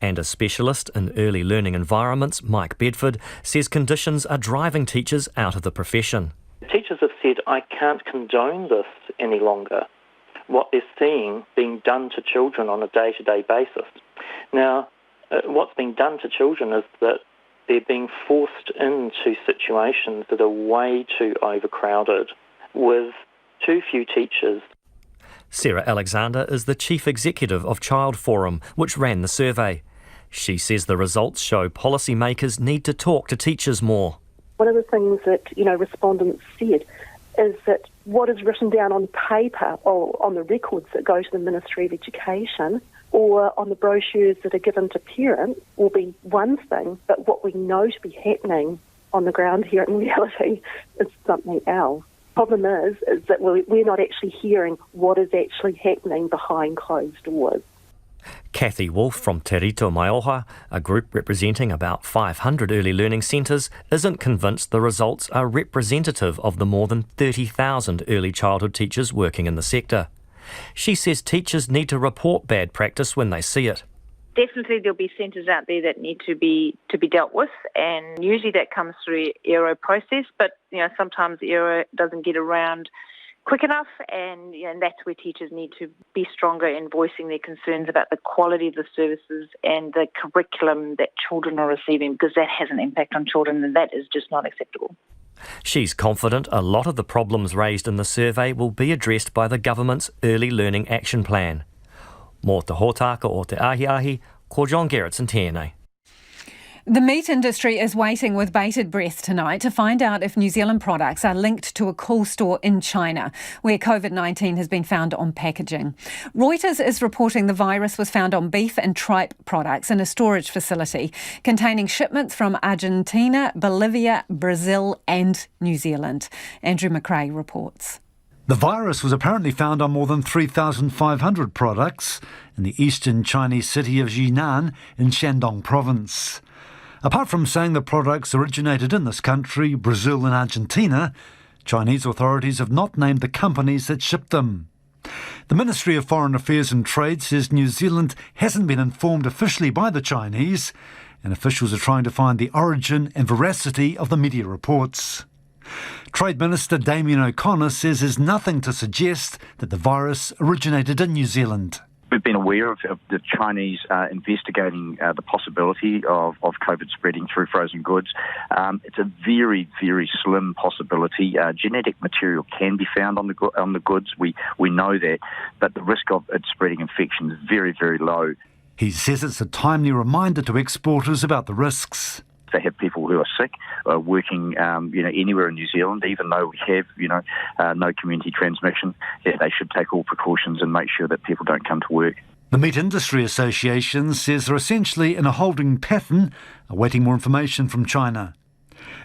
And a specialist in early learning environments, Mike Bedford, says conditions are driving teachers out of the profession. Teachers have said, I can't condone this any longer. What they're seeing being done to children on a day-to-day basis. Now, what's being done to children is that they're being forced into situations that are way too overcrowded with too few teachers. Sarah Alexander is the chief executive of Child Forum, which ran the survey. She says the results show policymakers need to talk to teachers more. One of the things that, respondents said is that what is written down on paper or on the records that go to the Ministry of Education or on the brochures that are given to parents will be one thing, but what we know to be happening on the ground here in reality is something else. Problem is that we're not actually hearing what is actually happening behind closed doors. Kathy Wolfe from Te Rito Maioha, a group representing about 500 early learning centres, isn't convinced the results are representative of the more than 30,000 early childhood teachers working in the sector. She says teachers need to report bad practice when they see it. Definitely there'll be centres out there that need to be dealt with, and usually that comes through ERO process, but sometimes ERO doesn't get around quick enough, and that's where teachers need to be stronger in voicing their concerns about the quality of the services and the curriculum that children are receiving, because that has an impact on children and that is just not acceptable. She's confident a lot of the problems raised in the survey will be addressed by the government's Early Learning Action Plan. Mō te hōtaka o te ahi, ko John Gerritsen tēnei. The meat industry is waiting with bated breath tonight to find out if New Zealand products are linked to a cool store in China, where COVID-19 has been found on packaging. Reuters is reporting the virus was found on beef and tripe products in a storage facility containing shipments from Argentina, Bolivia, Brazil and New Zealand. Andrew McRae reports. The virus was apparently found on more than 3,500 products in the eastern Chinese city of Jinan in Shandong province. Apart from saying the products originated in this country, Brazil and Argentina, Chinese authorities have not named the companies that shipped them. The Ministry of Foreign Affairs and Trade says New Zealand hasn't been informed officially by the Chinese, and officials are trying to find the origin and veracity of the media reports. Trade Minister Damien O'Connor says there's nothing to suggest that the virus originated in New Zealand. We've been aware of the Chinese investigating the possibility of COVID spreading through frozen goods. It's a very, very slim possibility. Genetic material can be found on the goods. We know that, but the risk of it spreading infection is very, very low. He says it's a timely reminder to exporters about the risks. They have people who are sick, working, anywhere in New Zealand, even though we have, no community transmission, they should take all precautions and make sure that people don't come to work. The Meat Industry Association says they're essentially in a holding pattern, awaiting more information from China.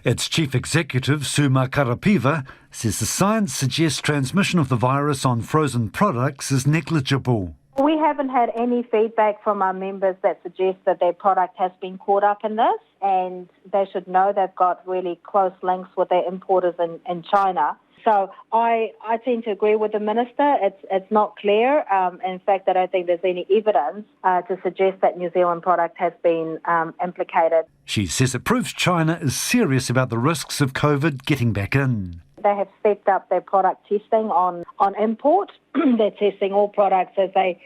Its chief executive, Suma Karapiva, says the science suggests transmission of the virus on frozen products is negligible. We haven't had any feedback from our members that suggests that their product has been caught up in this, and they should know they've got really close links with their importers in China. So I tend to agree with the Minister. It's not clear. In fact, I don't think there's any evidence to suggest that New Zealand product has been implicated. She says it proves China is serious about the risks of COVID getting back in. They have stepped up their product testing on import. They're testing all products as they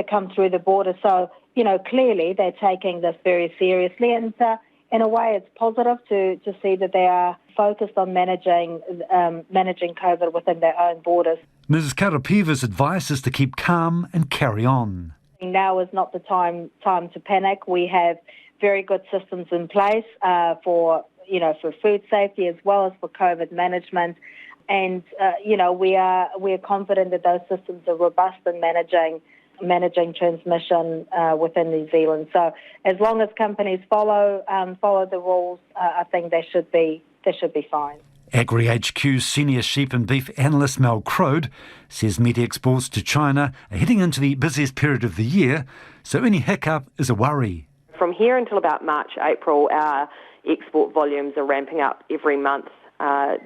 come through the border. So, clearly they're taking this very seriously. And in a way, it's positive to see that they are focused on managing COVID within their own borders. Ms. Karapiva's advice is to keep calm and carry on. Now is not the time to panic. We have very good systems in place for food safety as well as for COVID management. And, we're confident that those systems are robust in managing transmission within New Zealand. So as long as companies follow the rules, I think they should be fine. Agri HQ senior sheep and beef analyst Mel Crode says meat exports to China are heading into the busiest period of the year, so any hiccup is a worry. From here until about March, April, our export volumes are ramping up every month,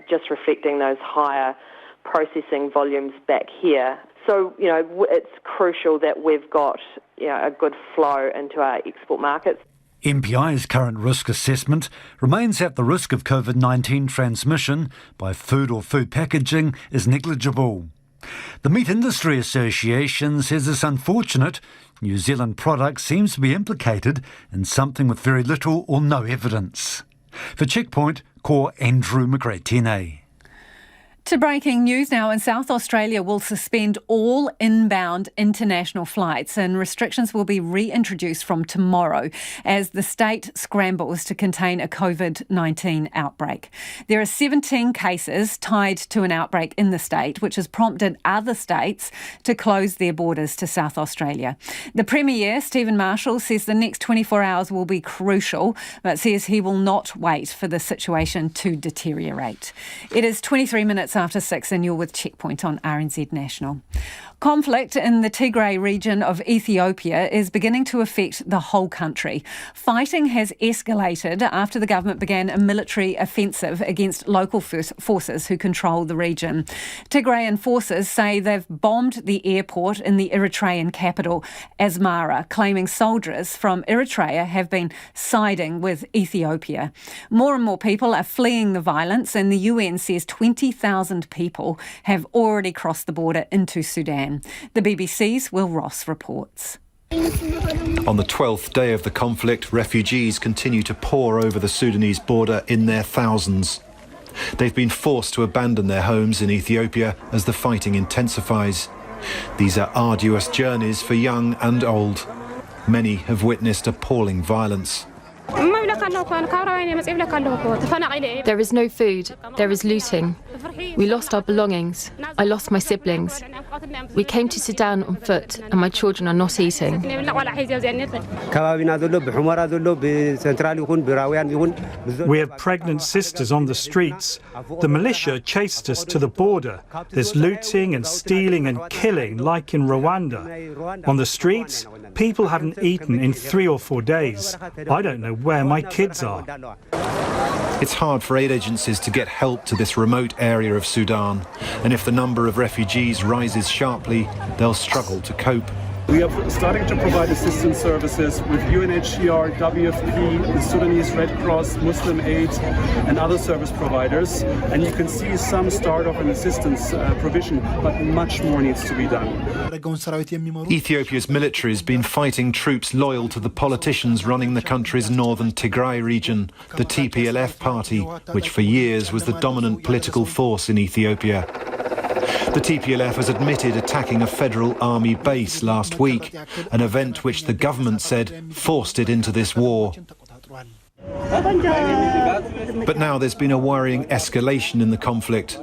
just reflecting those higher processing volumes back here. So, it's crucial that we've got, a good flow into our export markets. MPI's current risk assessment remains that the risk of COVID-19 transmission by food or food packaging is negligible. The Meat Industry Association says it's unfortunate New Zealand product seems to be implicated in something with very little or no evidence. For Checkpoint, Ko Andrew Magretine. To breaking news now, in South Australia will suspend all inbound international flights and restrictions will be reintroduced from tomorrow as the state scrambles to contain a COVID-19 outbreak. There are 17 cases tied to an outbreak in the state, which has prompted other states to close their borders to South Australia. The Premier, Stephen Marshall, says the next 24 hours will be crucial, but says he will not wait for the situation to deteriorate. It is 23 minutes after 6 and you're with Checkpoint on RNZ National. Conflict in the Tigray region of Ethiopia is beginning to affect the whole country. Fighting has escalated after the government began a military offensive against local forces who control the region. Tigrayan forces say they've bombed the airport in the Eritrean capital, Asmara, claiming soldiers from Eritrea have been siding with Ethiopia. More and more people are fleeing the violence, and the UN says 20,000 people have already crossed the border into Sudan. The BBC's Will Ross reports. On the 12th day of the conflict, refugees continue to pour over the Sudanese border in their thousands. They've been forced to abandon their homes in Ethiopia as the fighting intensifies. These are arduous journeys for young and old. Many have witnessed appalling violence. There is no food. There is looting. We lost our belongings. I lost my siblings. We came to Sudan on foot and my children are not eating. We have pregnant sisters on the streets. The militia chased us to the border. There's looting and stealing and killing like in Rwanda. On the streets, people haven't eaten in 3 or 4 days. I don't know where my kids are. It's hard for aid agencies to get help to this remote area of Sudan, and if the number of refugees rises sharply, they'll struggle to cope. We are starting to provide assistance services with UNHCR, WFP, the Sudanese Red Cross, Muslim Aid, and other service providers. And you can see some start of an assistance provision, but much more needs to be done. Ethiopia's military has been fighting troops loyal to the politicians running the country's northern Tigray region, the TPLF party, which for years was the dominant political force in Ethiopia. The TPLF has admitted attacking a federal army base last week, an event which the government said forced it into this war. But now there's been a worrying escalation in the conflict.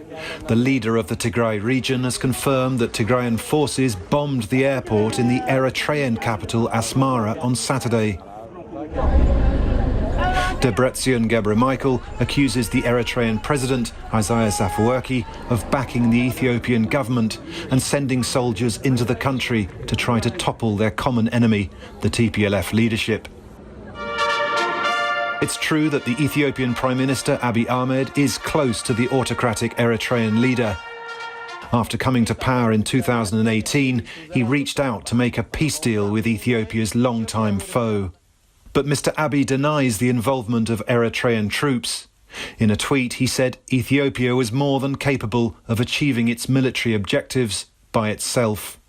The leader of the Tigray region has confirmed that Tigrayan forces bombed the airport in the Eritrean capital Asmara on Saturday. Debretsion Gebremichael accuses the Eritrean president, Isaias Afwerki, of backing the Ethiopian government and sending soldiers into the country to try to topple their common enemy, the TPLF leadership. It's true that the Ethiopian Prime Minister Abiy Ahmed is close to the autocratic Eritrean leader. After coming to power in 2018, he reached out to make a peace deal with Ethiopia's longtime foe. But Mr. Abiy denies the involvement of Eritrean troops. In a tweet, he said Ethiopia was more than capable of achieving its military objectives by itself.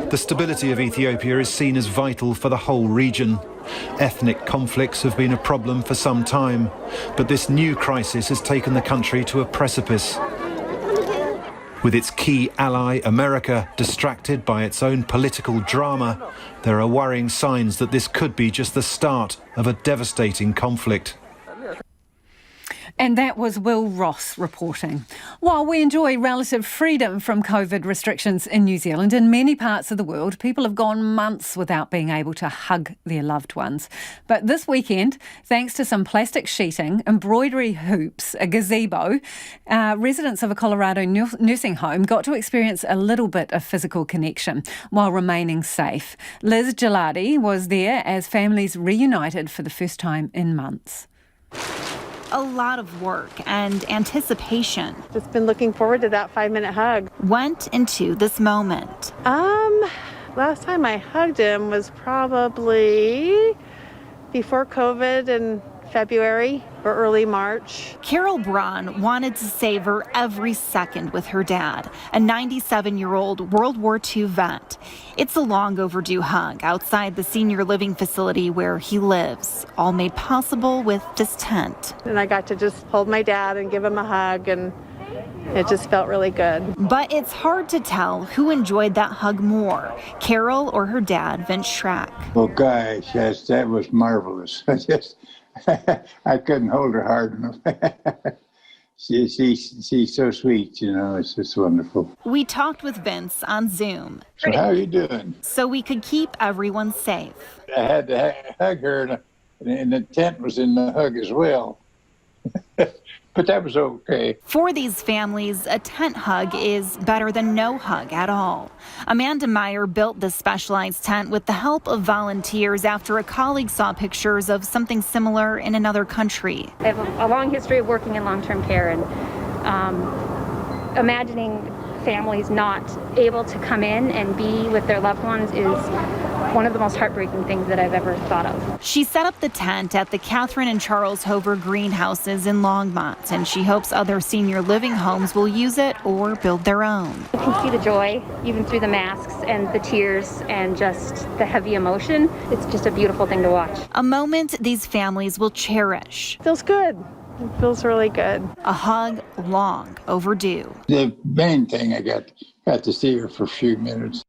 The stability of Ethiopia is seen as vital for the whole region. Ethnic conflicts have been a problem for some time, but this new crisis has taken the country to a precipice. With its key ally, America, distracted by its own political drama, there are worrying signs that this could be just the start of a devastating conflict. And that was Will Ross reporting. While we enjoy relative freedom from COVID restrictions in New Zealand, in many parts of the world, people have gone months without being able to hug their loved ones. But this weekend, thanks to some plastic sheeting, embroidery hoops, a gazebo, residents of a Colorado nursing home got to experience a little bit of physical connection while remaining safe. Liz Gilardi was there as families reunited for the first time in months. A lot of work and anticipation. Just been looking forward to that 5-minute hug. Went into this moment. Last time I hugged him was probably before COVID in February or early March. Carol Braun wanted to savor every second with her dad, a 97-year-old World War II vet. It's a long overdue hug outside the senior living facility where he lives, all made possible with this tent. And I got to just hold my dad and give him a hug, and it just felt really good. But it's hard to tell who enjoyed that hug more, Carol or her dad, Vince Schrack. Well, gosh, yes, that was marvelous. I couldn't hold her hard enough. She's so sweet, you know, it's just wonderful. We talked with Vince on Zoom. So how are you doing? So we could keep everyone safe. I had to hug her, and the tent was in the hug as well. But that was okay. For these families, a tent hug is better than no hug at all. Amanda Meyer built this specialized tent with the help of volunteers after a colleague saw pictures of something similar in another country. I have a long history of working in long-term care, and imagining families not able to come in and be with their loved ones is one of the most heartbreaking things that I've ever thought of. She set up the tent at the Catherine and Charles Hover greenhouses in Longmont, and she hopes other senior living homes will use it or build their own. You can see the joy, even through the masks and the tears and just the heavy emotion. It's just a beautiful thing to watch. A moment these families will cherish. Feels good. It feels really good. A hug long overdue. The main thing, I got to see her for a few minutes.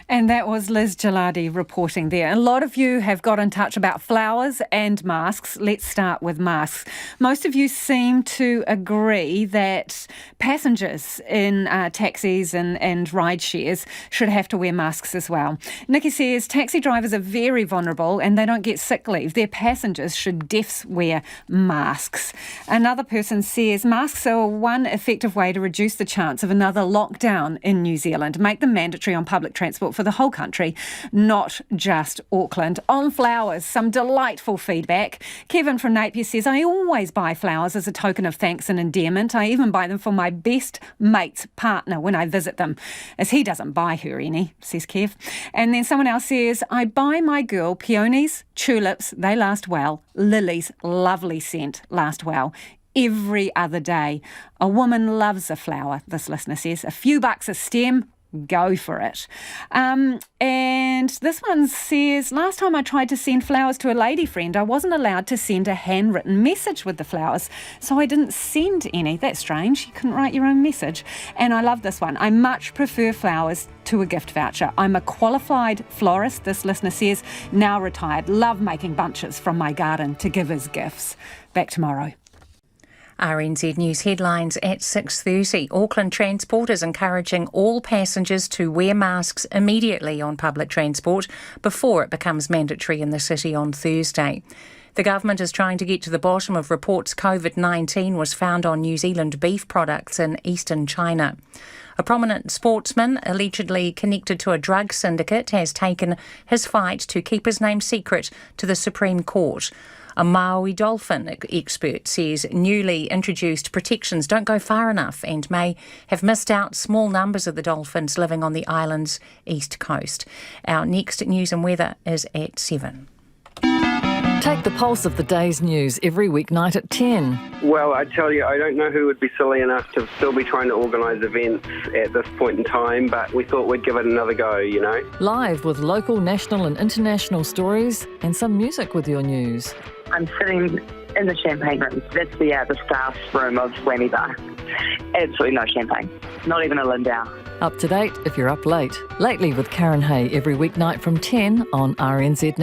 And that was Liz Gilardi reporting there. A lot of you have got in touch about flowers and masks. Let's start with masks. Most of you seem to agree that passengers in taxis and ride shares should have to wear masks as well. Nikki says taxi drivers are very vulnerable and they don't get sick leave. Their passengers should wear masks. Another person says masks are one effective way to reduce the chance of another lockdown in New Zealand. Make them mandatory on public transport for the whole country, not just Auckland. On flowers, some delightful feedback. Kevin from Napier says, I always buy flowers as a token of thanks and endearment. I even buy them for my best mate's partner when I visit them, as he doesn't buy her any, says Kev. And then someone else says, I buy my girl peonies, tulips, they last well, lilies, lovely scent, last well, every other day. A woman loves a flower, this listener says. A few bucks a stem, go for it. And this one says, last time I tried to send flowers to a lady friend, I wasn't allowed to send a handwritten message with the flowers, so I didn't send any. That's strange. You couldn't write your own message. And I love this one. I much prefer flowers to a gift voucher. I'm a qualified florist, this listener says, now retired. Love making bunches from my garden to give as gifts. Back tomorrow. RNZ News headlines at 6:30. Auckland Transport is encouraging all passengers to wear masks immediately on public transport before it becomes mandatory in the city on Thursday. The government is trying to get to the bottom of reports COVID-19 was found on New Zealand beef products in eastern China. A prominent sportsman, allegedly connected to a drug syndicate, has taken his fight to keep his name secret to the Supreme Court. A Maui dolphin expert says newly introduced protections don't go far enough and may have missed out small numbers of the dolphins living on the island's east coast. Our next news and weather is at 7. Take the pulse of the day's news every weeknight at 10. Well, I tell you, I don't know who would be silly enough to still be trying to organise events at this point in time, but we thought we'd give it another go, you know. Live with local, national and international stories and some music with your news. I'm sitting in the champagne room. That's the staff room of Whammy Bar. Absolutely no champagne. Not even a Lindau. Up to date if you're up late. Lately with Karen Hay every weeknight from 10 on RNZ.